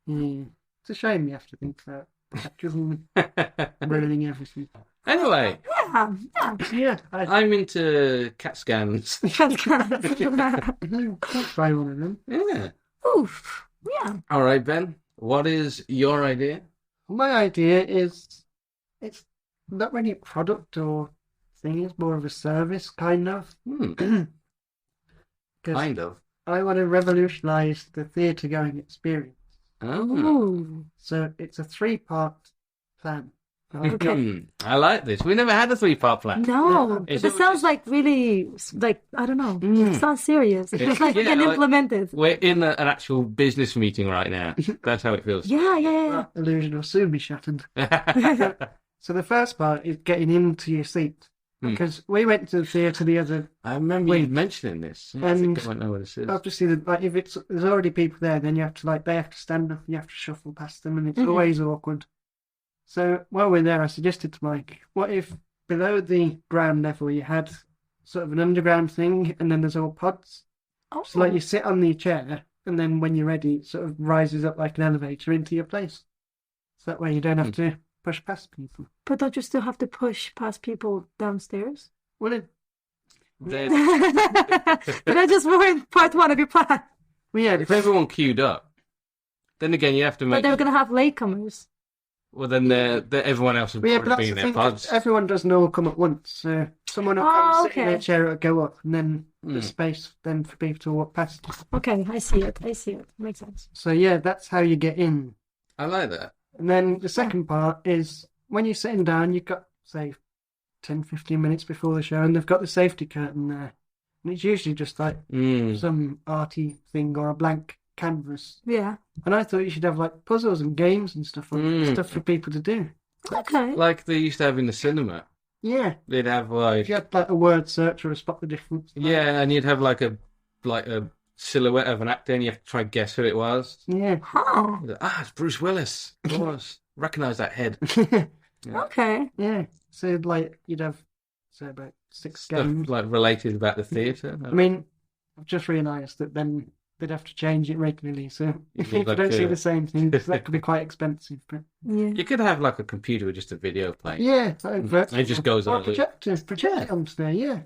It's a shame you have to think about patriotism ruining everything. Anyway. Yeah. I'm into cat scans. Cat scan. Try one of them. Yeah. Oof. Yeah. All right, Ben. What is your idea? My idea is it's not really a product or thing, it's more of a service, kind of. Kind of. I want to revolutionise the theatre going experience. Ooh. So it's a 3-part plan. Okay. I like this. We never had a 3-part plan. No, it sounds like really, like, I don't know. It sounds serious. It's like we can implement it. We're in an actual business meeting right now. That's how it feels. Yeah. Illusion will soon be shattered. So the first part is getting into your seat. Because we went to the theatre the other I remember you mentioning this. I think I won't know what this is. Obviously, like, if there's already people there, then you have to they have to stand up and you have to shuffle past them, and it's always awkward. So while we're there, I suggested to Mike, what if below the ground level you had sort of an underground thing, and then there's all pods? Oh. So like you sit on the chair, and then when you're ready, it sort of rises up like an elevator into your place. So that way you don't have to push past people. But don't you still have to push past people downstairs? Well, Then But I just ruined part one of your plan. Well, yeah, if everyone queued up, then again you have to But make. they were gonna have latecomers. Well, then everyone else would but probably that's be the in their thing. pods. Everyone doesn't all come at once. So someone will come sit in okay. their chair, it'll go up, and then there's space then for people to walk past. Okay, I see it. Makes sense. So yeah, that's how you get in. I like that. And then the second part is when you're sitting down, you've got, say, 10, 15 minutes before the show, and they've got the safety curtain there. And it's usually just like some arty thing or a blank canvas. Yeah. And I thought you should have like puzzles and games and stuff for people to do. Okay. Like they used to have in the cinema. Yeah. They'd have like If you had like a word search or a spot the difference. yeah, and you'd have like a silhouette of an actor, and you have to try and guess who it was. Yeah. Oh. It's Bruce Willis. Of course, recognise that head. Yeah. Okay. Yeah. So like you'd have say about 6 Stuff games. like related about the theatre. I mean, I've just realised that then they'd have to change it regularly. So if need people like don't see a- the same things, that could be quite expensive. But Yeah. You could have like a computer with just a video playing. yeah, It just goes or on. project it onto there. Yeah.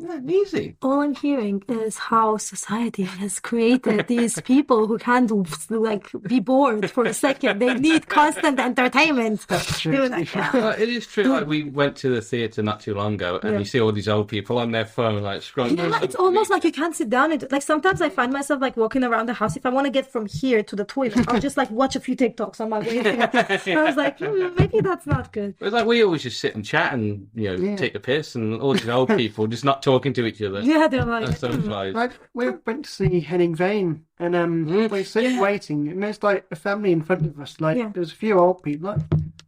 Yeah, easy. All I'm hearing is how society has created these people who can't like be bored for a second. They need constant entertainment. That's true. Doing that. Well, it is true. Like we went to the theatre not too long ago, and you see all these old people on their phone, like scrolling. Yeah, it's almost like you can't sit down. Like sometimes I find myself like walking around the house. If I want to get from here to the toilet, I'll just like watch a few TikToks on my way there. I was like, maybe that's not good. It's like we always just sit and chat and take the piss, and all these old people just not talking to each other. Yeah, they're like, That's socialised. Like we went to see Henning Vane, and we sitting waiting, and there's like a family in front of us. Like there's a few old people, like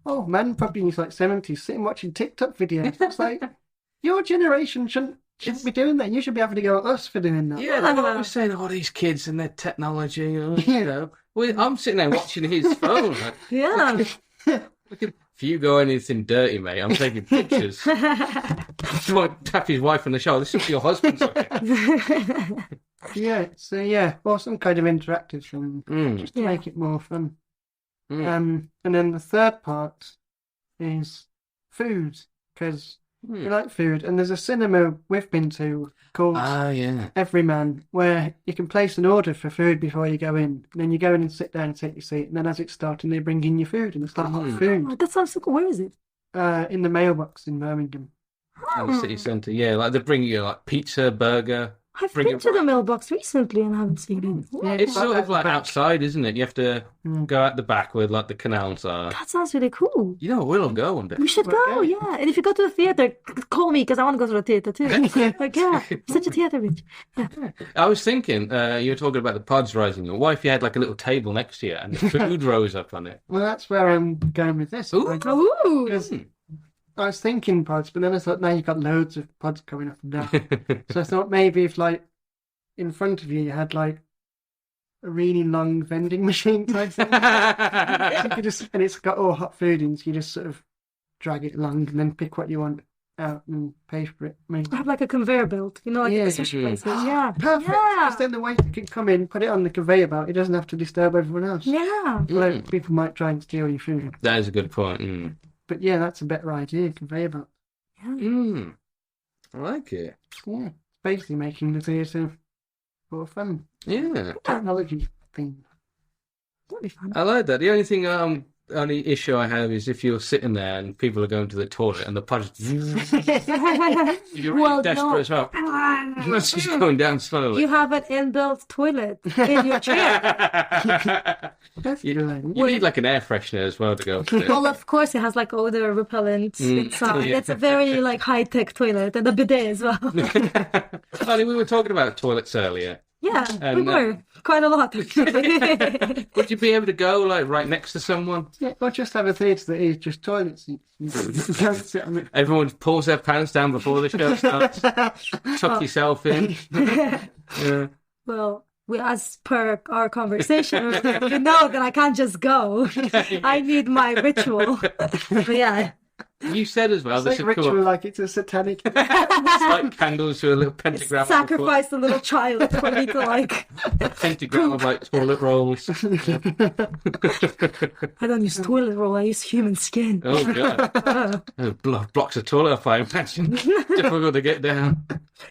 oh man, probably in his like 70s, sitting watching TikTok videos. It's like your generation shouldn't be doing that. You should be having to go at us for doing that. Yeah, they're always saying, "Oh, these kids and their technology." You know, I'm sitting there watching his phone. Like, yeah. look at, if you go anything dirty, mate, I'm taking pictures. You might tap his wife on the shoulder. This is your husband's. Yeah, so yeah, or some kind of interactive thing just to make it more fun. And then the third part is food, because we like food, and there's a cinema we've been to called Everyman, where you can place an order for food before you go in, and then you go in and sit down and take your seat, and then as it's starting, they bring in your food, and it's like hot food. Oh, that sounds so cool. Where is it? In the mailbox in Birmingham. In the city centre, like they bring you like pizza, burger. I've been to the mailbox recently and haven't seen it. Yeah, It's sort of like outside, isn't it? You have to go out the back where like the canals are. That sounds really cool. You know, we'll go one day. We should go, yeah. And if you go to the theater, call me because I want to go to the theater too. Like, yeah, I'm such a theater bitch. Yeah. I was thinking, you were talking about the pods rising. What if you had like a little table next to you and the food rose up on it? Well, that's where I'm going with this. Ooh. Like, Ooh. because I was thinking pods, but then I thought, now you've got loads of pods going up and down. So I thought maybe if, like, in front of you, you had, like, a really long vending machine type thing. So you could just, and it's got all hot food in, so you just sort of drag it along and then pick what you want out and pay for it. Maybe. I have like a conveyor belt, you know, like the sushi places. Yeah. Perfect. Yeah. Because then the waiter can come in, put it on the conveyor belt. It doesn't have to disturb everyone else. Yeah. Although people might try and steal your food. That is a good point. But yeah, that's a better idea, conveyor belt. Yeah. I like it. Yeah. It's basically making the theatre more fun. Yeah. Technology thing. That'd be fun. I like that. The only thing, only issue I have is if you're sitting there and people are going to the toilet and the pod you're really desperate as well. It's just going down slowly. You have an inbuilt toilet in your chair. You need like an air freshener as well to go to. Well, of course, it has like odor repellent inside. Yeah. It's a very like high-tech toilet and a bidet as well. Funny, we were talking about toilets earlier. Yeah, And, we were quite a lot actually. Would you be able to go like right next to someone? Yeah, or just have a theatre that is just toilet seats. You don't sit on it. Everyone pulls their pants down before the show starts. Tuck yourself in. Yeah. Well, as per our conversation, you know that I can't just go. I need my ritual. But yeah, You said as well, It's this like would come ritual, up. like it's a satanic. It's like candles with a little pentagram. Sacrifice the little child for me to like. A pentagram of like toilet rolls. I don't use toilet roll. I use human skin. Oh god. Blocks of toilet up, I imagine. Difficult to get down.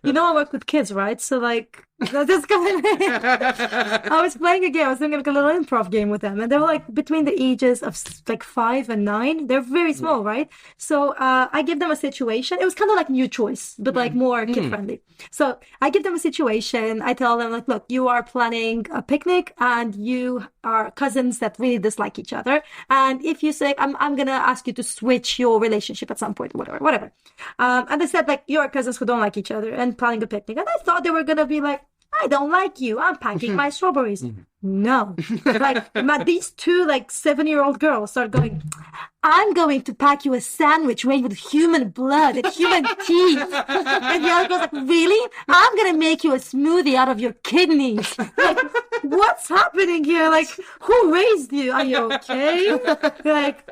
You know, I work with kids, right? So like, this guy. I was playing a game. I was doing like a little improv game with them, and they were like between the ages of like 5 and 9. They're very small, right? So I give them a situation. It was kind of like New Choice, but like more kid friendly. So I give them a situation. I tell them like, look, you are planning a picnic, and you are cousins that really dislike each other. And if you say, I'm gonna ask you to switch your relationship at some point, whatever. And they said like, you are cousins who don't like each other and planning a picnic. And I thought they were gonna be like, I don't like you. I'm packing my strawberries. No. Like, these two, like, 7-year-old girls start going, I'm going to pack you a sandwich made with human blood and human teeth. And the other girl's like, really? I'm going to make you a smoothie out of your kidneys. Like, what's happening here? Like, who raised you? Are you okay? Like,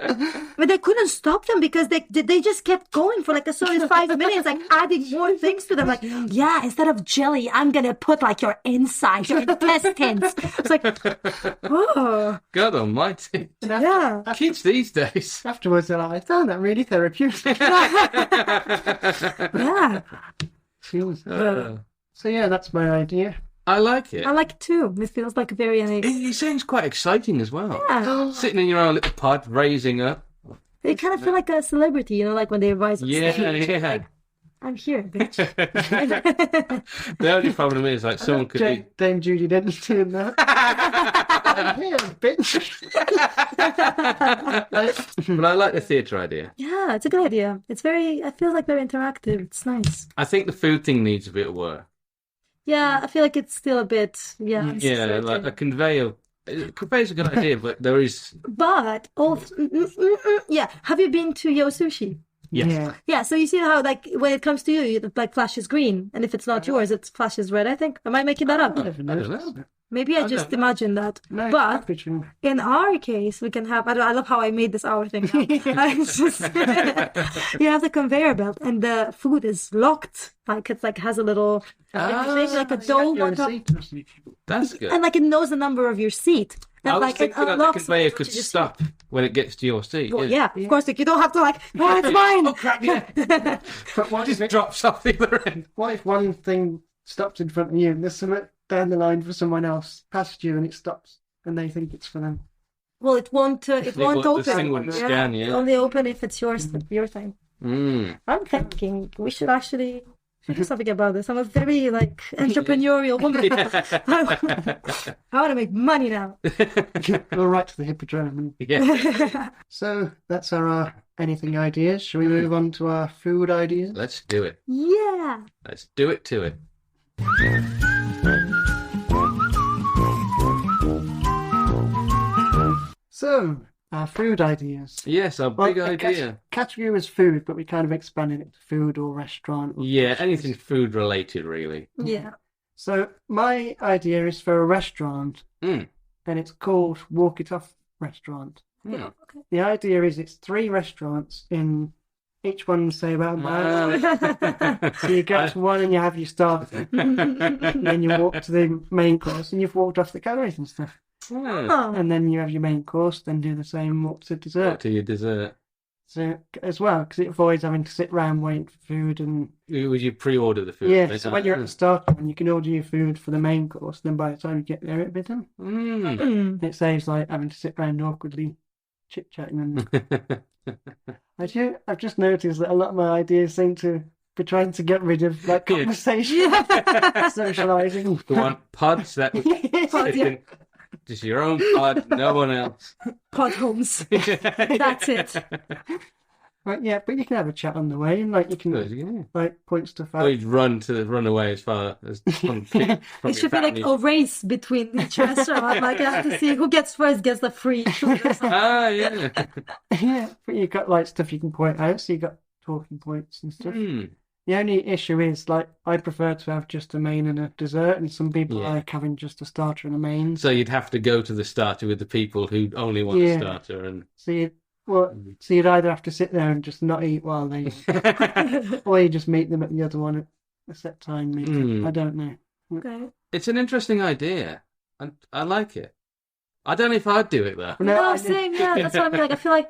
but they couldn't stop them because they just kept going for like a solid 5 minutes, like adding more things to them. Like, yeah, instead of jelly, I'm going to put like your insides, your intestines. It's like, oh. God almighty. Yeah. Kids these days. Afterwards, they're like, I found that really therapeutic. Yeah. So yeah, that's my idea. I like it. I like it too. It feels like very It sounds quite exciting as well. Yeah. Sitting in your own little pod, raising up. You kind of feel like a celebrity, you know, like when they rise on Yeah, stage. yeah. Like, I'm here, bitch. The only problem is, like, someone could be... Dame Judy Denton's doing that. I'm here, bitch. But I like the theatre idea. Yeah, it's a good idea. It feels like very interactive. It's nice. I think the food thing needs a bit of work. Yeah, I feel like it's still a bit, Yeah, uncertain. like a conveyor. Conveyor's a good idea, but there is... But, yeah, have you been to Yo Sushi? Yes. Yeah. Yeah, so you see how, like, when it comes to you, it, like, flashes green, and if it's not yours, it flashes red, I think. Am I making that up? I don't I know. don't know. Maybe I just imagined that. No, But packaging. in our case, we can have, I love how I made this our thing now. It's just, you have the conveyor belt, and the food is locked. Like, it's like, has a little, it's like a dome on top. That's good. And, like, it knows the number of your seat. I And, was like, it thinking that the unlocks conveyor it could to your stop when it gets to your seat. seat. Well, yeah, of course, like, you don't have to, like, oh, it's mine. Oh, crap, yeah. But what It just if, drops off the other end. what if one thing stops in front of you and there's something down the line for someone else past you and it stops and they think it's for them? Well, it won't open. This thing wouldn't scan, yeah. Only open if it's yours, your thing. Mm. I'm thinking we should actually do something about this. I'm a very, like, entrepreneurial woman. I want to make money now. Go right to the hippodrome. Yeah, So that's our anything ideas. Shall we move on to our food ideas? let's do it. Yeah. Let's do it to it. So, our food ideas. Yes, our Well, big idea. Category was food, but we kind of expanded it to food or restaurant. Or Yeah, anything food related, really. Yeah. So, my idea is for a restaurant, Mm. and it's called Walk It Off Restaurant. Mm. The idea is it's 3 restaurants in each one, say about a mile. So you go to one and you have your starter, and then you walk to the main course, and you've walked off the calories and stuff. Mm. Oh. And then you have your main course, then do the same, walk to dessert. To your dessert. So as well, because it avoids having to sit around waiting for food and Would you pre-order the food? yeah. So when you're at the starter one, you can order your food for the main course. Then by the time you get there, it'll be done. Mm. Mm. It saves like having to sit around awkwardly chit chatting. And I've just noticed that a lot of my ideas seem to be trying to get rid of like Yeah. conversation, socializing. You want pods that would sit in just your own pod, no one else. Pod homes. That's it. Right, yeah, but you can have a chat on the way, and like you can Good, yeah. like point stuff Or out. you'd run away as far as from It should be like a race between each restaurant. Like, you have to see who gets first gets the free food or something. Ah, yeah. Yeah, but you've got like stuff you can point out, so you got talking points and stuff. Mm. The only issue is like I prefer to have just a main and a dessert, and some people Yeah. like having just a starter and a main. So you'd have to go to the starter with the people who only want Yeah. a starter, and So Well, so you'd either have to sit there and just not eat while they eat, or you just meet them at the other one at a set time. Maybe. I don't know. Okay. It's an interesting idea. I like it. I don't know if I'd do it though. No, same. Yeah, that's what I mean. Like, I feel like,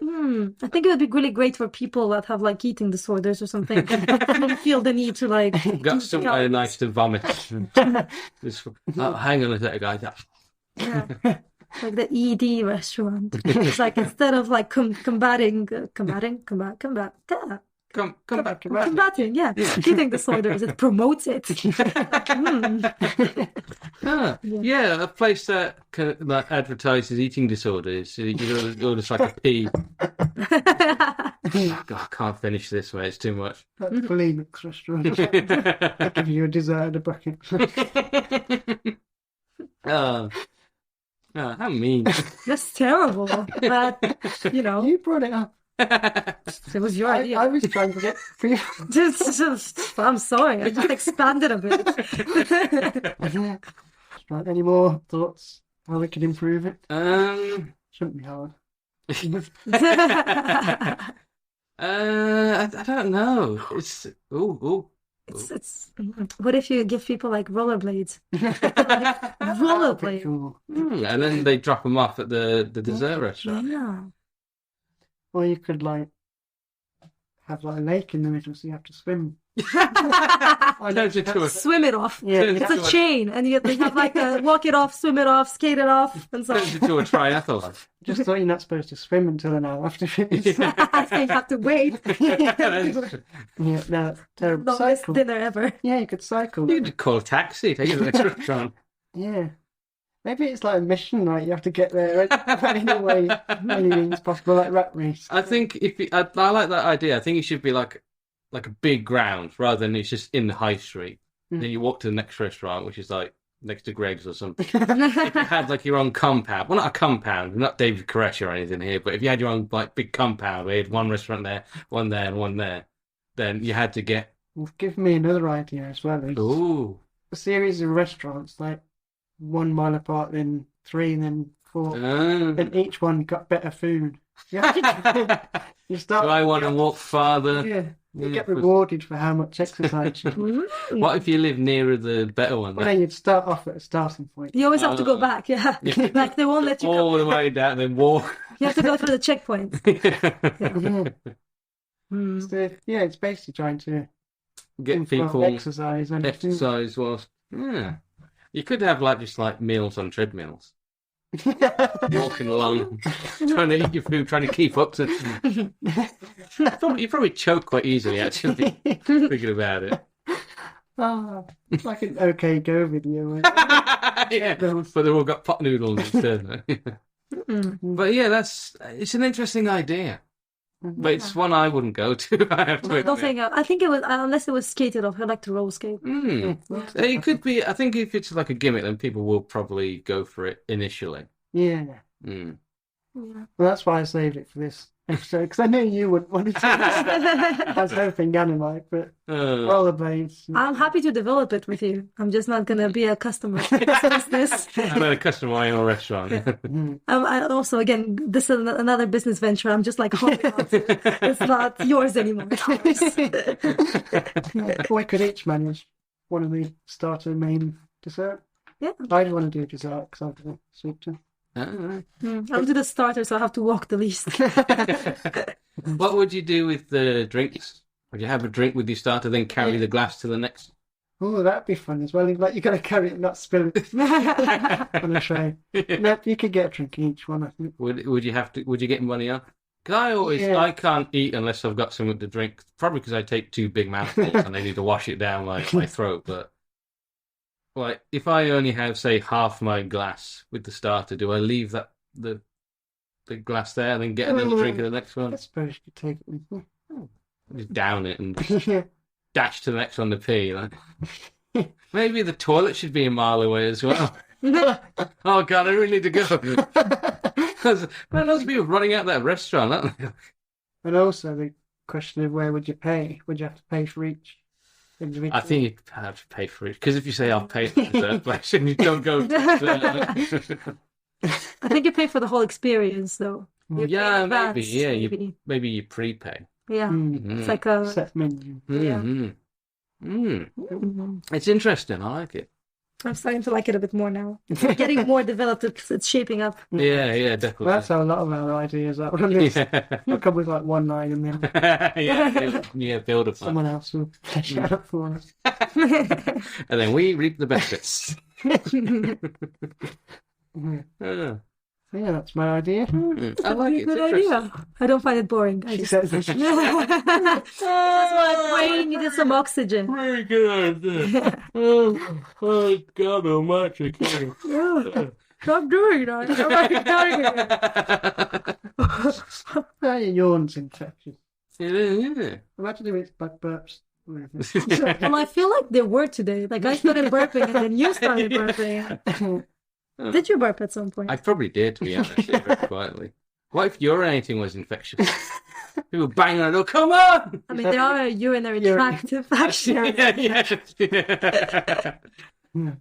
I think it would be really great for people that have like eating disorders or something. And feel the need to like. Got somewhere nice to vomit. Just, hang on a second, guys. Yeah. Like the ED restaurant. It's like instead of like combating, yeah, eating disorders, it promotes it. Yeah, a place that like advertises eating disorders. You're just like a pea. God, I can't finish this way. It's too much. That's bulimic restaurant. I'll give you a dessert, a bucket. Oh, how mean. That's terrible. But, you know. You brought it up. It was your idea. I was trying to get for you. I'm sorry. I just expanded a bit. Right, any more thoughts how we could improve it? Shouldn't be hard. I don't know. It's It's what if you give people like rollerblades? Rollerblades. Cool. And then they drop them off at the dessert restaurant. Yeah. Or you could like have like a lake in the middle, so you have to swim. Swim it off. Yeah, it's a chain, and you have like a walk it off, swim it off, skate it off, and so on. Turns into a triathlon. Just thought you're not supposed to swim until an hour after finish. So you have to wait. Yeah, no, terrible. Longest Cycle. dinner ever. Yeah, you could cycle. You could call a taxi, take it to the next restaurant. Yeah. Maybe it's like a mission, right? You have to get there any way, any means possible, like rat race. I think I like that idea. I think it should be like a big ground rather than it's just in the high street. Then you walk to the next restaurant, which is like next to Greg's or something. If you had like your own compound, well, not a compound, not David Koresh or anything here, but if you had your own like big compound where you had one restaurant there, and one there, then you had to get. Well, give me another idea as well. Ooh. A series of restaurants, like 1 mile apart, then 3, then 4, and each one got better food. You start. Do I want to walk farther? Yeah. You get rewarded for how much exercise you do. What if you live nearer the better one? Well, then you'd start off at a starting point. You always have to go back, yeah. Like they won't let you all the way down and then walk. You have to go through the checkpoints. So, yeah, it's basically trying to Get people exercise whilst you could have just meals on treadmills. Walking along, trying to eat your food, trying to keep up to. You probably choke quite easily, actually, thinking about it. It's like an OK Go video. Yeah, but they've all got pot noodles instead. But yeah, it's an interesting idea. But it's one I wouldn't go to. I have to admit. I think it was, unless it was skated off. I like to roller skate. It could be. I think if it's like a gimmick, then people will probably go for it initially. Yeah. Yeah. Well, that's why I saved it for this episode, because I knew you wouldn't want to. I was hoping Gannon might, but rollerblades. I'm happy to develop it with you. I'm just not going to be a customer. I'm a customer in your restaurant. I also, again, this is another business venture. I'm just like, it's not yours anymore. We could each manage one of the starter, main, dessert. Yeah. I don't want to do dessert because I've got a sweet tooth. I'll do the starter, so I have to walk the least. What would you do with the drinks? Would you have a drink with your starter, then carry the glass to the next? Oh, that'd be fun as well. Like, you got to carry it and not spill it on a tray. No, you could get a drink each one, I think. Would you get money off? Because I can't eat unless I've got something to drink. Probably because I take 2 big mouthfuls and I need to wash it down my throat. But like, if I only have, say, half my glass with the starter, do I leave the glass there and then get another drink of the next one? I suppose you could take it with you. Just down it and dash to the next one to pee. Like. Maybe the toilet should be a mile away as well. Oh God, I really need to go. Because those people running out of that restaurant, aren't they? And also the question of where would you pay? Would you have to pay for each individual? I think you'd have to pay for it. Because if you say I'll pay for the dessert place and you don't go to dessert. I think you pay for the whole experience, though. Yeah, maybe. advance, Yeah, maybe. maybe you prepay. Yeah, Mm. it's like a Set menu. yeah. It's interesting. I like it. I'm starting to like it a bit more now. It's getting more developed. It's shaping up. Yeah, definitely. Well, that's how a lot of our ideas are. They'll come with like one line and then yeah, build a plan. someone else will flesh it out for us. And then we reap the benefits. Yeah. Yeah, that's my idea. I like it. It's Good interesting. idea. I don't find it boring. She says this. That's my brain needed some oxygen. Very good idea. Oh, God almighty. Stop doing that. Yawn's infectious. It is, isn't it? Imagine if it's like burps. Well, I feel like there were today. Like I started burping and then you started burping. Did you burp at some point? I probably did, to be honest, very quietly. What if your anything was infectious? People banging on the door, come on! I mean, there are urinary tract infections. Yeah.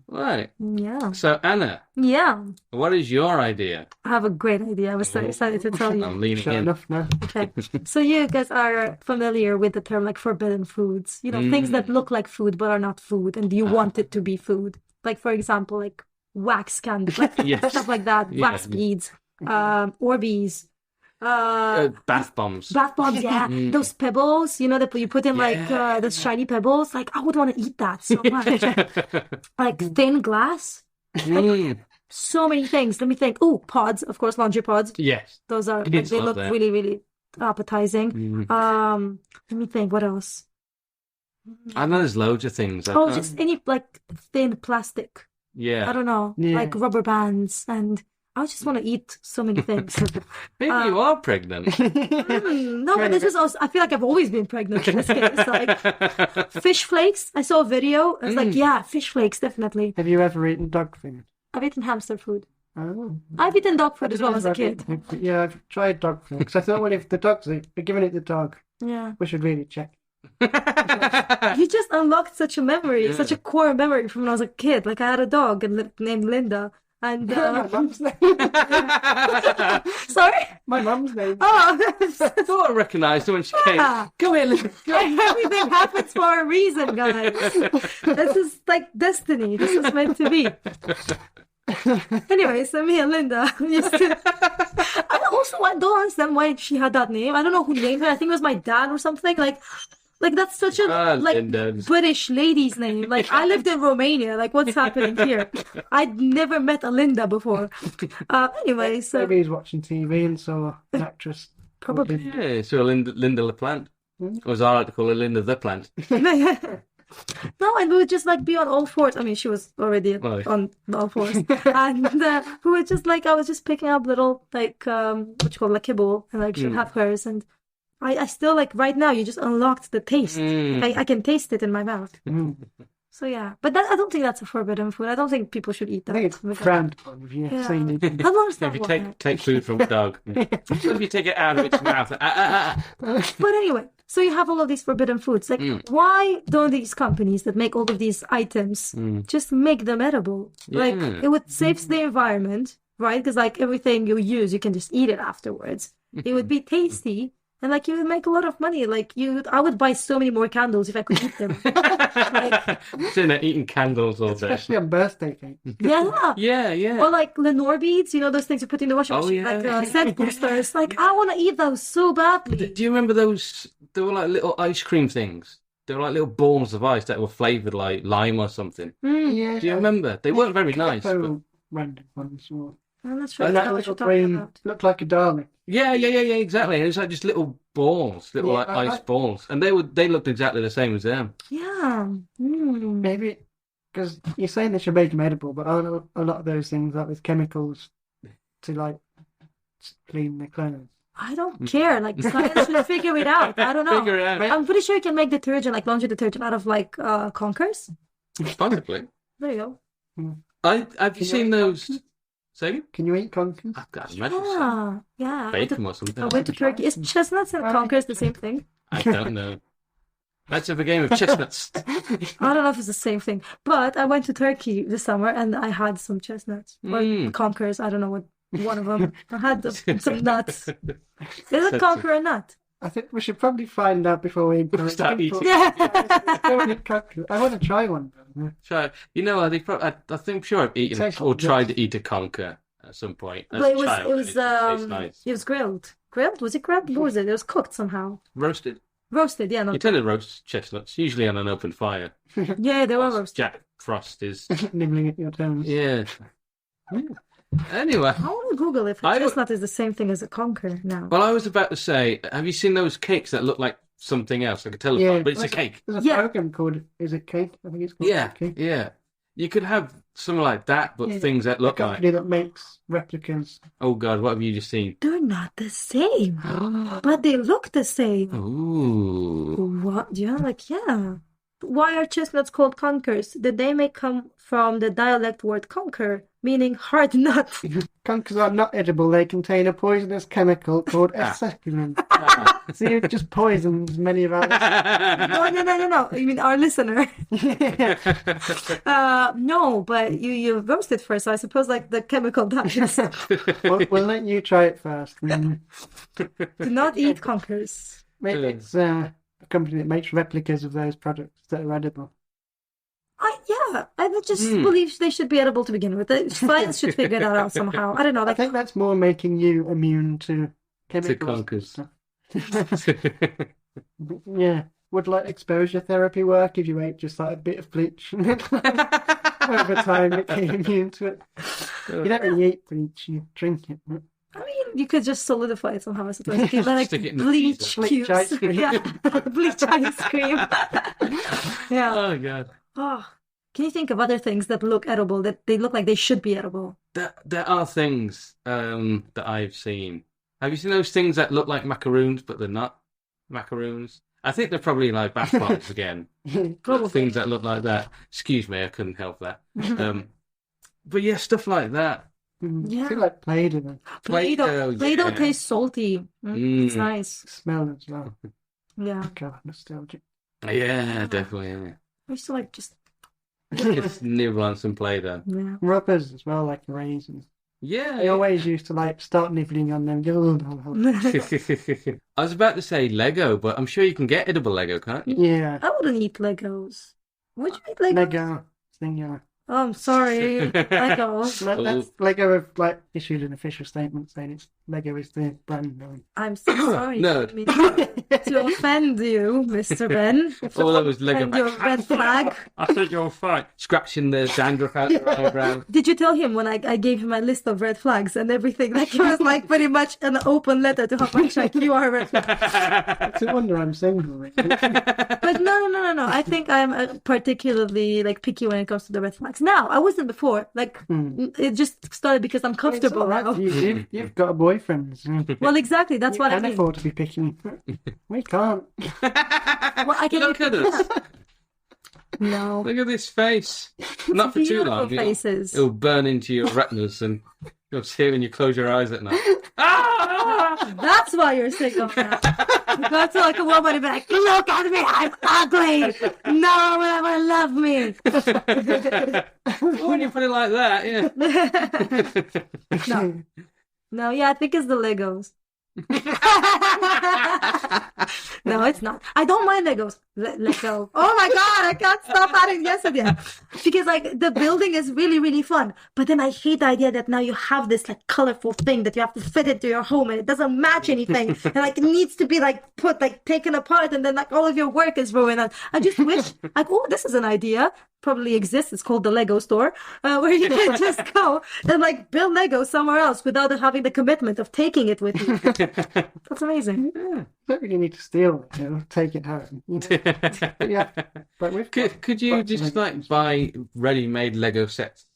Right. Yeah. So, Anna, Yeah. what is your idea? I have a great idea. I was so excited to tell you. I'm leaning Shut in. enough now. Okay. So you guys are familiar with the term like forbidden foods. You know, things that look like food but are not food and you want it to be food. Like, for example, like wax candy, like Yes. stuff like that, Yeah. wax beads, Orbeez, Bath bombs. bath bombs, yeah. Those pebbles, you know, that you put in like those shiny pebbles. Like, I would want to eat that so much. Like thin glass. So many things. Let me think. Oh, pods, of course, laundry pods. Yes. Those are Kids they love look that. really, really appetizing. Let me think. What else? I know there's loads of things. Oh, just any like thin plastic. I Yeah. don't know, Yeah. like rubber bands, and I just want to eat so many things. Maybe you are pregnant. No, but this is also. I feel like I've always been pregnant in this case. Like fish flakes. I saw a video. I was like, yeah, fish flakes, definitely. Have you ever eaten dog food? I've eaten hamster food. Oh. I've eaten dog food as well as a kid. Yeah, I've tried dog food. Because I thought, well, if the dog's we're giving it the dog, Yeah. we should really check. You just unlocked such a memory, such a core memory from when I was a kid. Like I had a dog named Linda, and My mum's name. sorry. My mum's name. Oh, I thought I recognised her when she came. Yeah. Come here, Lily. Everything happens for a reason, guys. This is like destiny. This is meant to be. Anyway, so me and Linda used to. I don't understand why she had that name. I don't know who named her. I think it was my dad or something. Like that's such a Linda. British lady's name. Like I lived in Romania. Like what's happening here? I'd never met a Linda before. Anyway, so Maybe he's watching TV and saw an actress. probably. Yeah, so Linda LaPlante. Or as I like to call her, Linda the Plant. No, and we would just like be on all fours. I mean, she was already Right. on all fours, and we were just like I was just picking up little like what you call like kibble, and like she'd have hers, and I still like right now. You just unlocked the taste. I can taste it in my mouth. So yeah, but I don't think that's a forbidden food. I don't think people should eat I that. think it's frowned upon if you Yeah. say it. I don't understand If you why. take food from a dog, if you take it out of its mouth, But anyway, so you have all of these forbidden foods. Like, why don't these companies that make all of these items just make them edible? Like, Yeah. it would save the environment, right? Because like everything you use, you can just eat it afterwards. It would be tasty. And like you would make a lot of money. Like I would buy so many more candles if I could eat them. Like, sitting there eating candles all day. Especially on birthday cake. yeah. Yeah. Or like Lenore beads, you know, those things you put in the washing Oh, machine, yeah. like scent boosters. Like I want to eat those so badly. Do you remember those? They were like little ice cream things. They were like little balls of ice that were flavoured like lime or something. Yeah. Do you remember? They weren't very nice. But... So random ones. I'm not sure And what that you're little talking green about. looked like a darling. Yeah, exactly. And it's like just little balls, little Yeah, like I- ice balls, and they looked exactly the same as them. Yeah. Mm. Maybe because you're saying they should make them edible, but aren't a lot of those things like with chemicals to like clean the clothes? I don't care. Like science should figure it out. I don't know. Figure it out. I'm pretty sure you can make detergent, like laundry detergent, out of like conkers. Possibly. There you go. Have you seen those? Say again? Can you eat conkers? I can't imagine. So. Yeah. Bacon or something. I went to Turkey. Is chestnuts and conkers the same thing? I don't know. Let's have a game of chestnuts. I don't know if it's the same thing, but I went to Turkey this summer and I had some chestnuts or conkers. I don't know what One of them. I had some nuts. Is it conquer a nut? I think we should probably find out before we Start eating. Yeah. I want to try one. Try. You know, I think I'm sure I've eaten Tastes or like tried to eat a conker at some point. As But a child, and tastes nice. it was grilled. Grilled? Was it grilled? What was it? It was cooked somehow. Roasted. Roasted, yeah. You No. tend to roast chestnuts, usually on an open fire. Yeah, they were roasted. Jack Frost is. Nibbling at your toes. Yeah. Anyway, I want to Google if a I- chestnut is the same thing as a conker now. well, I was about to say, have you seen those cakes that look like something else, like a telephone, Yeah. but it's a cake? There's a Yeah. program called Is It Cake? I think it's called Yeah, Cake. yeah. You could have something like that, but Yeah. things that A look like. company that makes replicas. Oh God, what have you just seen? They're not the same, but they look the same. Ooh. What? Yeah, like, yeah. Why are chestnuts called conkers? Did they may come from the dialect word conker, meaning hard nut? Conkers are not edible. They contain a poisonous chemical called acetylene. So you've just poisoned many of our No. You mean our listener? No, but you roasted first, so I suppose like the chemical dies. we'll let you try it first. Do not eat conkers. Maybe it's a company that makes replicas of those products that are edible. I would just believe they should be edible to begin with. Science should figure that out somehow. I don't know. I Like, think that's more making you immune to To chemicals. conkers. Yeah. Would like exposure therapy work if you ate just like a bit of bleach and then over time it became immune to it? You don't really eat bleach, you drink it. I mean, you could just solidify it somehow. I suppose. If you like Stick it in the bleach freezer. cubes. Bleach ice cream. Yeah, bleach ice cream. Yeah. Oh God. Oh, can you think of other things that look edible, that they look like they should be edible? There are things that I've seen. Have you seen those things that look like macaroons, but they're not macaroons? I think they're probably like bath bombs again. Probably. Things that look like that. Excuse me, I couldn't help that. But yeah, stuff like that. Yeah. I feel like Play-Doh. Play-Doh, Play-Doh yeah. tastes salty. It's Mm. nice. Smell as well. Yeah. God, nostalgic. Yeah, definitely. I used to like just, Yeah. Just nibble on some Play-Doh. yeah. Rubbers as well, like raisins. Yeah. I always used to like start nibbling on them. I was about to say Lego, but I'm sure you can get edible Lego, can't you? Yeah. I wouldn't eat Legos. Would you eat Legos? Lego. Thing, Oh, I'm sorry. Legos. That's Lego have like issued an official statement saying it's Lego is the brand name. I'm so sorry. No. I mean, to offend you, Mr. Ben. If Oh, that was Lego. and your red flag. I think you're fine. Scratching the dandruff out your eyebrow. Did you tell him when I gave him my list of red flags and everything? Like it was like pretty much an open letter to how much like you are a red flag. It's a wonder I'm single. Really. But no. I think I'm particularly like picky when it comes to the red flags. Now I wasn't before. Like it just started because I'm comfortable It's all now. right. You've got a boyfriend. Well, exactly. That's You what I can mean. afford to be picky. We can't. Well, I can Look at us. No. Look at this face. Not for too long. Beautiful faces. It'll burn into your retinas and you'll see it when you close your eyes at night. Ah! That's why you're sick of that. You go to like a woman and be like, look at me, I'm ugly. No one will ever love me. Oh, when you put it like that, yeah. No. No, yeah, I think it's the Legos. No, it's not. I don't mind Legos. Let go. Oh my God, I can't stop adding yes again. Because like the building is really, really fun. But then I hate the idea that now you have this like colorful thing that you have to fit into your home and it doesn't match anything. And like it needs to be like put like taken apart and then like all of your work is ruined. And I just wish like, oh, this is an idea. Probably exists. It's called the Lego store, where you can just go and like build Lego somewhere else without having the commitment of taking it with you. That's amazing. Yeah. Don't really need to steal it. Take it home. Yeah. But we've got Could you lots of just Legos. like buy ready-made Lego sets?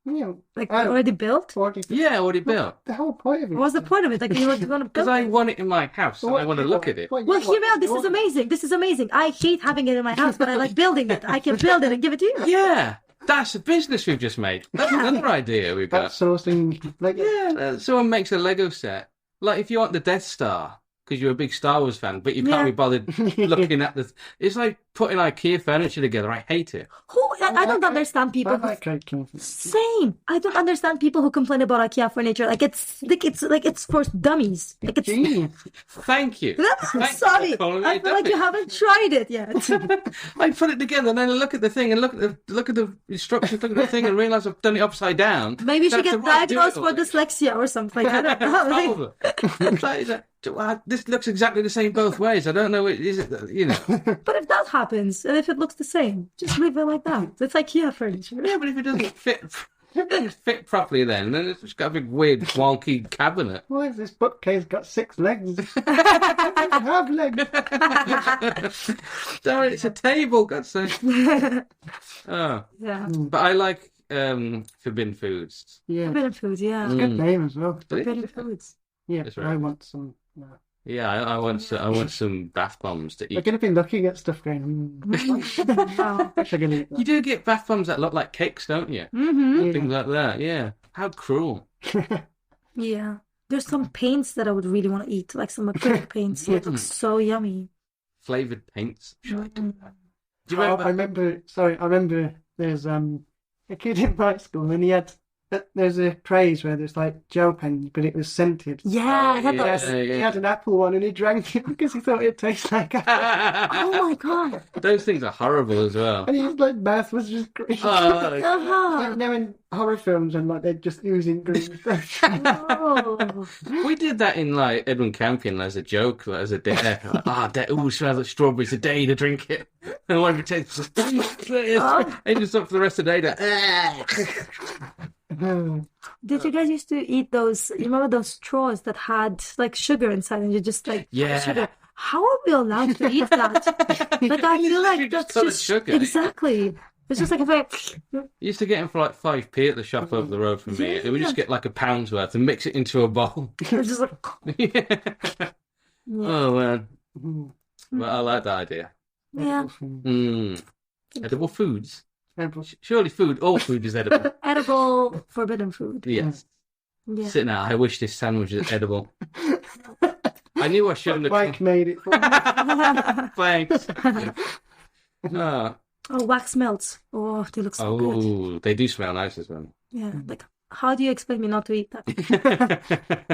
Yeah. Like Oh. already built. Yeah, already built. The whole point of it. What was the point of it? Like you were going to Because build I it. want it in my house and I want to look at it. Well, hear me out. This is amazing. This is amazing. I hate having it in my house, but I like building it. I can build it and give it to you. Yeah, that's a business we've just made. That's another idea we've got. That sourcing. Like, Yeah, someone makes a Lego set. Like if you want the Death Star, because you're a big Star Wars fan, but you can't be bothered looking at the. It's like putting IKEA furniture together. I hate it. I don't understand people. I like IKEA. Same. I don't understand people who complain about IKEA furniture. Like it's for dummies. Like it's. Genius. Thank you. Sorry, I feel like you haven't tried it yet. I put it together and then I look at the thing and look at the instructions, look at the thing and realise I've done it upside down. Maybe you should get diagnosed for dyslexia or something. I don't know. This looks exactly the same both ways. I don't know. Is it? But if that happens, and if it looks the same, just leave it like that. It's IKEA furniture. Yeah, but if it doesn't fit properly, then it's just got a big weird wonky cabinet. Why has this bookcase got 6 legs? It doesn't have legs. Darren, it's a table. God's sake. Oh, Yeah. but I like forbidden foods. Yeah, Forbidden foods, yeah. good name as well. Forbidden foods. Yeah, That's right. I want some. Yeah, I want some bath bombs to We're eat. going to be looking at stuff going, Wow. I should eat You that. do get bath bombs that look like cakes, don't you? Mm-hmm. Things like that. Yeah. How cruel. Yeah. There's some paints that I would really want to eat, like some acrylic paints. It looks so yummy. Flavored paints. Should I do that? Do you Oh, remember? I remember there's a kid in my school and he had, there's a craze where there's like gel pens, but it was scented. Yeah, I had Yeah. those. He had an apple one and he drank it because he thought it tasted like apple. Oh my god. Those things are horrible as well. And his like mouth was just green. Oh, Uh-huh. Like now in horror films and like they're just oozing green stuff. Oh. we did that in like Edwin Campion as a joke, like, as a dare. Like, it smells like strawberries a day to drink it. And one of the takes and just up for the rest of the day. Did you guys used to eat those? You remember those straws that had like sugar inside, and you just like Yeah. sugar? How are we allowed to eat that? Like I feel like You just that's call it just sugar. exactly. It's just like if I You used to get them for like 5p at the shop over the road from me. And we just get like £1 worth and mix it into a bowl. it's just like Yeah. yeah. Oh man. But I like that idea. Yeah. Edible foods. Edible. Surely all food is edible. Edible forbidden food. Yes. Yeah. Sit now. I wish this sandwich is edible. I knew I shouldn't have. Mike made it for me. Thanks. Oh. Oh, wax melts. Oh, they look so good. Oh, they do smell nice as well. Yeah. Like, how do you expect me not to eat that?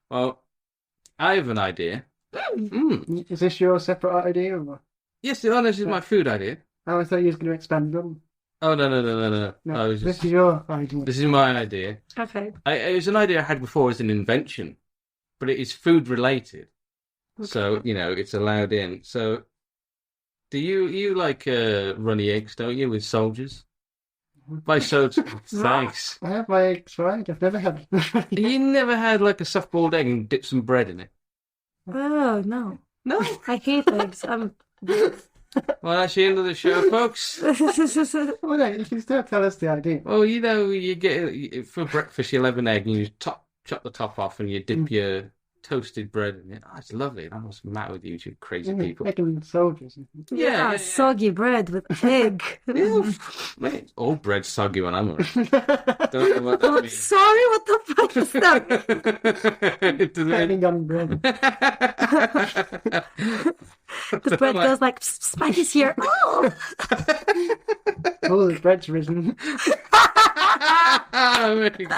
Well, I have an idea. Is this your separate idea? Or what? Yes, this is my food idea. Oh, I thought you was going to expand on. Oh, no. I was This just, is your idea. this is my idea. Okay. It was an idea I had before as an invention, but it is food related. So, it's allowed in. So, do you like runny eggs, don't you, with soldiers? By soldiers. Thanks. I have my eggs fried. I've never had. You never had like a soft boiled egg and dip some bread in it? Oh no. No. I hate eggs. Well, that's the end of the show, folks. Well, no, you can still tell us the idea. Well, you get for breakfast, you'll have an egg and you chop the top off and you dip your toasted bread in it. Oh, it's lovely. I was mad with you two crazy people. Egg and soldiers. Yeah, soggy bread with egg. Yeah, mate, all bread's soggy when I'm around. Don't know what that Oh, means. sorry, what the fuck is that? It doesn't- Egg on bread. The bread goes like, Spikey's here. Oh! Oh, the bread's risen. Very good.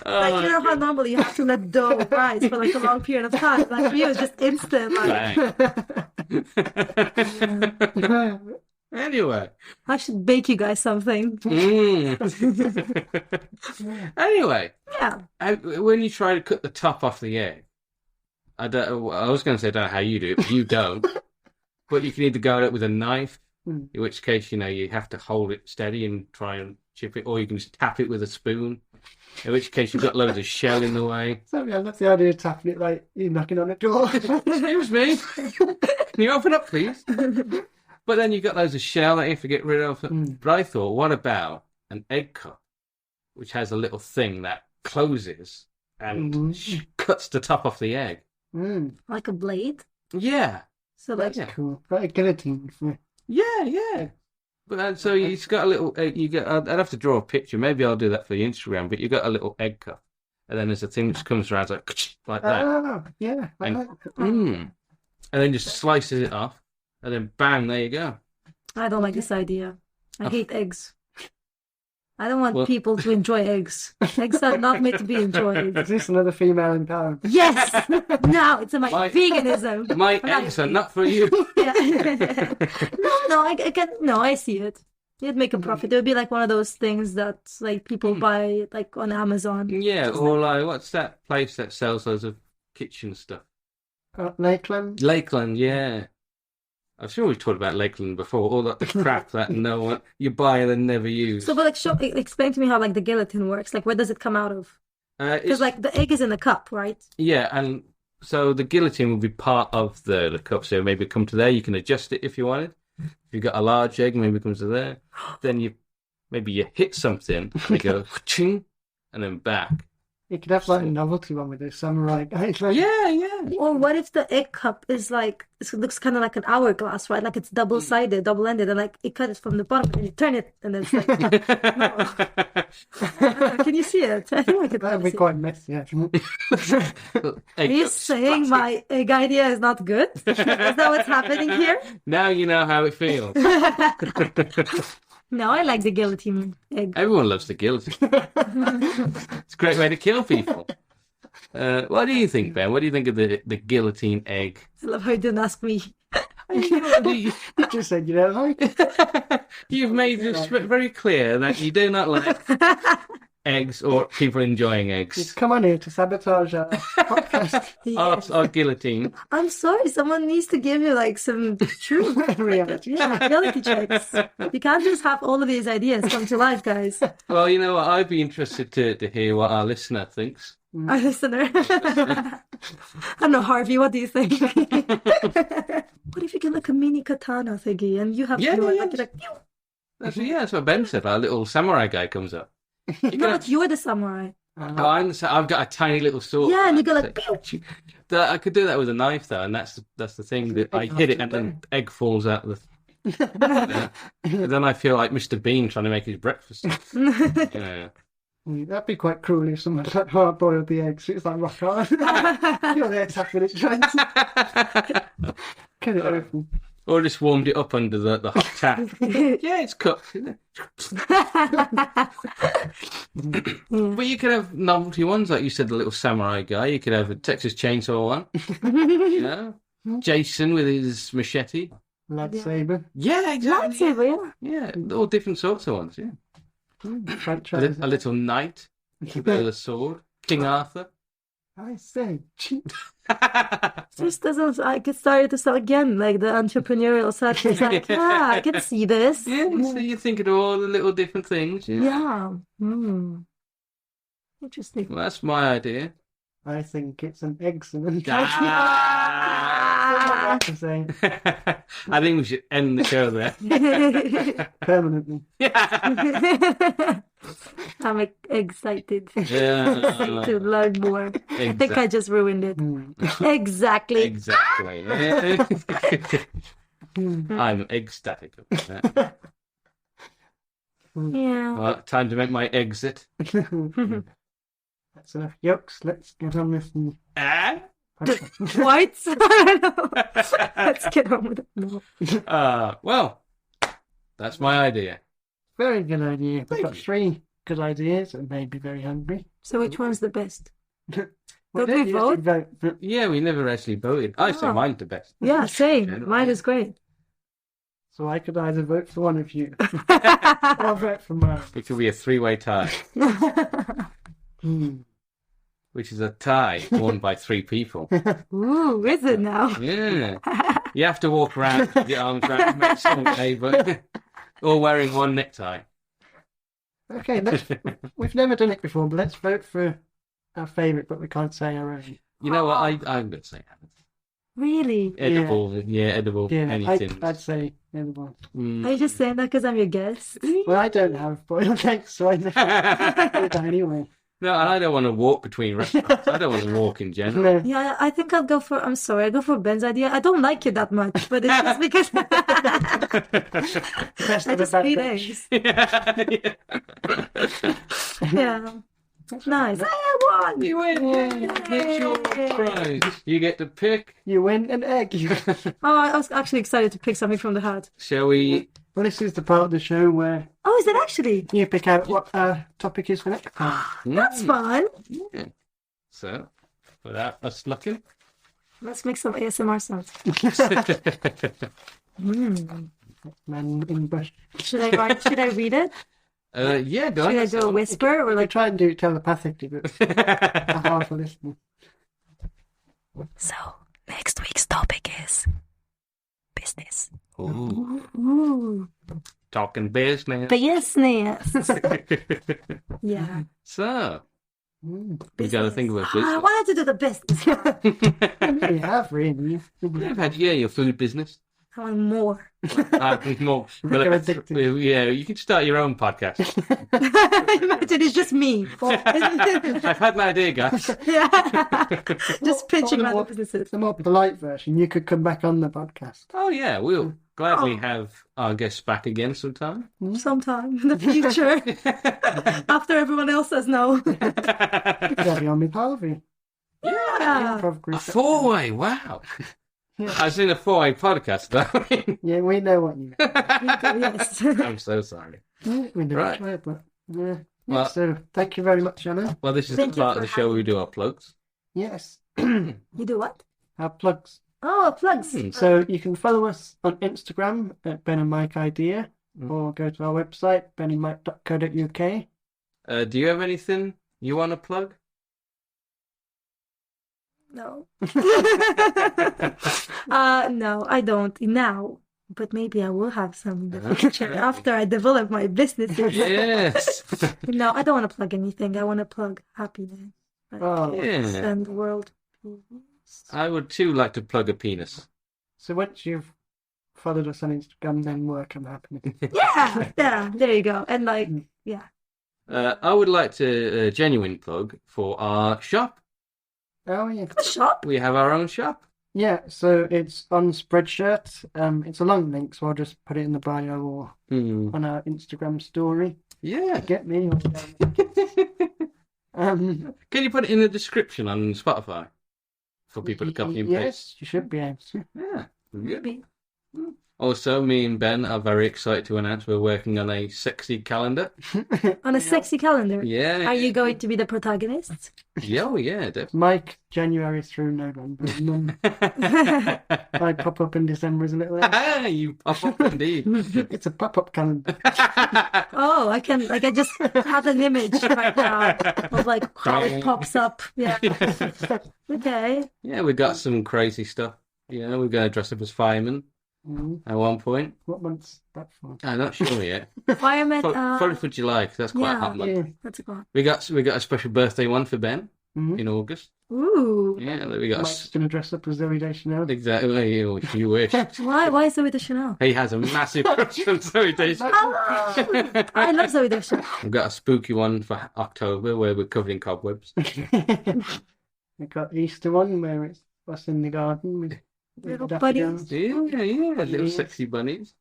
Like, you know how normally you have to let dough rise for like a long period of time. Like for you, it's just instant. Like, Bang. Anyway. I should bake you guys something. Anyway, Yeah. when you try to cut the top off the egg, I was going to say I don't know how you do it, but you don't. But you can either go at it with a knife, in which case, you have to hold it steady and try and chip it, or you can just tap it with a spoon, in which case you've got loads of shell in the way. So yeah, that's the idea of tapping it like you're knocking on a door. Excuse me. Can you open up, please? But then you've got loads of shell that you have to get rid of. But I thought, what about an egg cup, which has a little thing that closes and cuts the top off the egg? Like a blade. Yeah. So like, Yeah. Cool. Like a guillotine. Yeah. But so it's got a little. I'd have to draw a picture. Maybe I'll do that for the Instagram. But you got a little egg cup, and then there's a thing that comes around like that. Oh, yeah. I And, like that. and then just slices it off, and then bang, there you go. I don't like this idea. I hate eggs. I don't want people to enjoy eggs. Eggs are not meant to be enjoyed. Is this another female empowerment? Yes! Now it's my veganism. My eggs are not for you. Yeah. No, I see it. You'd make a profit. It would be like one of those things that like people buy like on Amazon. Yeah, or like, what's that place that sells loads of kitchen stuff? Lakeland? Lakeland, yeah. I'm sure we've talked about Lakeland before. All that crap that no one you buy and then never use. So, but like, explain to me how like the gelatin works. Like, where does it come out of? Because like the egg is in the cup, right? Yeah, and so the gelatin will be part of the cup. So maybe come to there. You can adjust it if you wanted. If you've got a large egg, maybe it comes to there. Then you hit something, and you go ching, and then back. You could have like a novelty one with a samurai guy. Like, Yeah. Or what if the egg cup is like it looks kind of like an hourglass, right? Like it's double-sided, double-ended, and like it cuts from the bottom and you turn it, and then it's like. Can you see it? I think I could. That'd be quite messy, actually. Are you saying my egg idea is not good? Is that what's happening here? Now you know how it feels. No, I like the guillotine egg. Everyone loves the guillotine. It's a great way to kill people. What do you think, Ben? What do you think of the guillotine egg? I love how you didn't ask me. You just said you don't like it. You've made this very clear that you do not like eggs or people enjoying eggs. You've come on here to sabotage our podcast. Yes. Or guillotine. I'm sorry, someone needs to give you like some truth. Reality. Yeah, reality checks. You can't just have all of these ideas come to life, guys. Well, you know what? I'd be interested to hear what our listener thinks. Our listener. I don't know, Harvey, what do you think? What if you get like a mini katana thingy and you have Yeah, yours, yeah. like, you're like, pew! That's what Ben said. Our little samurai guy comes up. No, but you're the samurai. I've got a tiny little sword. Yeah, and you go like, pew! I could do that with a knife, though, and that's the thing that I hit it and then egg falls out of the. And then I feel like Mr. Bean trying to make his breakfast. Yeah. That'd be quite cruel if someone like hard boiled the eggs. It's like rock hard. You're there tapping it, trying to get it open. Or just warmed it up under the hot tap. Yeah, it's cooked. But you could have novelty ones, like you said, the little samurai guy. You could have a Texas Chainsaw one. You know? Jason with his machete. Lightsaber. Yeah, exactly. Lightsaber, yeah. Yeah, all different sorts of ones, yeah. Franchise. A little knight with a sword. King Arthur. I say. This doesn't. I get started to start again, like the entrepreneurial side. It's like, yeah, I can see this. Yeah, so you're thinking of all the little different things. Yeah. Yeah. Interesting. Well, that's my idea. I think it's an excellent Ah! to say. I think we should end the show there. Permanently. I'm excited Yeah. to learn more. I think I just ruined it. Exactly. Exactly. I'm ecstatic about that. Yeah. Well, time to make my exit. That's enough yolks. Let's get on with the Ah? What? I don't know. Let's get on with it. No. Well, that's my idea. very good idea. We've Thank got you. 3 good ideas and made me very hungry. So which one's the best? Well, Don't then we you vote? should vote. Yeah, we never actually voted. I say Oh. mine's the best. Yeah, same. Generally. Mine is great. So I could either vote for one of you or vote for mine. It could be a 3-way tie, which is a tie won by 3 people. Ooh, is it now? Yeah. You have to walk around with your arms around to make some way, but all wearing one necktie. Okay, we've never done it before, but let's vote for our favourite, but we can't say our own. You know what? I'm going to say Really? edible. Yeah, edible. Yeah, Anything. I'd say edible. Are you just saying that because I'm your guest? Well, I don't have boiled eggs, so I never do that anyway. No, and I don't want to walk between restaurants. I don't want to walk in general. No. Yeah, I think I'll go for. I'm sorry, I go for Ben's idea. I don't like it that much, but it's just because Best I of a just bad hate batch. eggs. Yeah. Nice. I won! You win! Yay. It's your prize. You get to pick. You win an egg. Oh, I was actually excited to pick something from the hat. Shall we? Well, this is the part of the show where Oh, is it actually? you pick out what our topic is for next time. That's fun. Yeah. So, without us looking. Let's make some ASMR sounds. Man in bush. Should I read it? Yeah, do Should I do a whisper or I like? try and do it telepathically, but it's hard for listening. So next week's topic is business. Ooh, Ooh, talking business. business. Yeah. So, Mm. we got to think about I business. wanted to do the business. You have really. You've had your food business. I want more. More. Become addicted. Yeah, you can start your own podcast. Imagine it's just me. I've had my idea, guys. Yeah. Just pitching Or other more- businesses. The more polite version, you could come back on the podcast. Oh yeah, we'll gladly Oh. have our guests back again sometime. Sometime in the future. After everyone else says no. That'll be on with Harvey. Yeah. Improv A group. four-way, wow. Yeah. I've seen a four-way podcast, though. Yeah, we know what you mean. Yes. I'm so sorry. Yeah, we know Right. it, but yeah. Well- So thank you very much, Anna. Well, this is the Thank you part of for the show where we do our plugs. Yes, You do what? our plugs. Oh, plugs. So you can follow us on Instagram at Ben and Mike Idea, or go to our website benandmike.co.uk. Do you have anything you want to plug? No. No, I don't now. But maybe I will have some in the future after I develop my businesses. Yes. No, I don't want to plug anything. I want to plug happiness. Oh, Yeah. And the world. I would too like to plug a penis. so once you've followed us on Instagram, then work on happiness. Yeah, yeah, there you go. And like, yeah. I would like to genuine plug for our shop. Oh yeah, The shop? We have our own shop. yeah. So it's on Spreadshirt. It's a long link, so I'll just put it in the bio or on our Instagram story. Yeah. Get me. Can you put it in the description on Spotify for people to copy and paste? Yes, you should be able to. Yeah. Good. Maybe. Also, me and Ben are very excited to announce we're working on a sexy calendar. On a sexy calendar. Yeah. Are you going to be the protagonist? Yeah, oh, yeah, definitely. Mike, January through November. And then I pop up in December as a little. You pop up indeed. It's a pop-up calendar. Oh, I just have an image right now of like how it pops up. Yeah. Okay. Yeah, we got some crazy stuff. Yeah, we're going to dress up as firemen at one point. What month's that for? I'm not sure yet. Fireman. Probably for July, 'cause that's quite a hot month. Yeah. What's it called? We got a special birthday one for Ben in August. Ooh. Yeah, we got Mike's going to dress up as Zoe Deschanel. exactly. You wish. Why Zoe Deschanel? He has a massive crush on Zoe Deschanel. I love Zoe Deschanel. We've got a spooky one for October where we're covered in cobwebs. We got Easter one where it's us in the garden with Little daffodils. bunnies. Yeah, little Yes. sexy bunnies.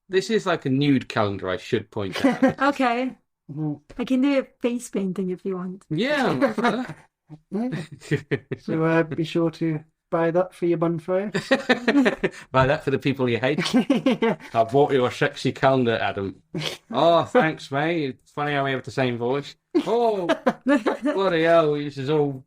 This is like a nude calendar, I should point out. Okay. Mhm. I can do a face painting if you want. Yeah. I'm up for Yeah. that. So be sure to buy that for your bonfire. Buy that for the people you hate. I bought you a sexy calendar, Adam. Oh, thanks, mate. It's funny how we have the same voice. Oh, bloody hell, this is all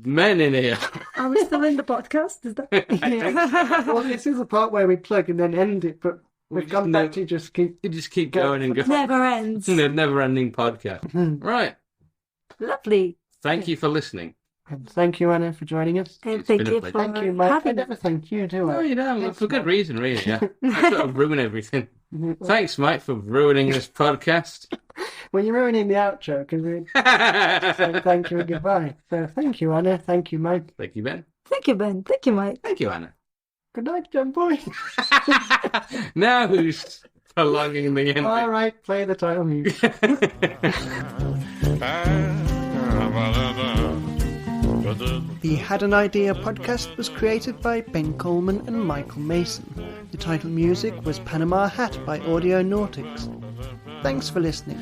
men in here. Are we still in the podcast? Is that? Well, this is the part where we plug and then end it, but we've just gone back to just keep. You just keep going and go. Never ends. The never-ending podcast. Right. Lovely. Thank you for listening. And thank you, Anna, for joining us. And It's thank been a you pleasure. for Thank you, Mike. I having never thank you, do No, I? you don't. Thanks, For good Mike. reason, really, yeah. I sort of ruin everything. Thanks, Mike, for ruining this podcast. Well, you're ruining the outro because we're saying thank you and goodbye. So thank you, Anna. Thank you, Mike. Thank you, Ben. Thank you, Ben. Thank you, Mike. Thank you, Anna. Good night, John Boy. Now who's prolonging the ending? All right, play the title music. The Had an Idea podcast was created by Ben Coleman and Michael Mason. The title music was Panama Hat by Audio Nautics. Thanks for listening.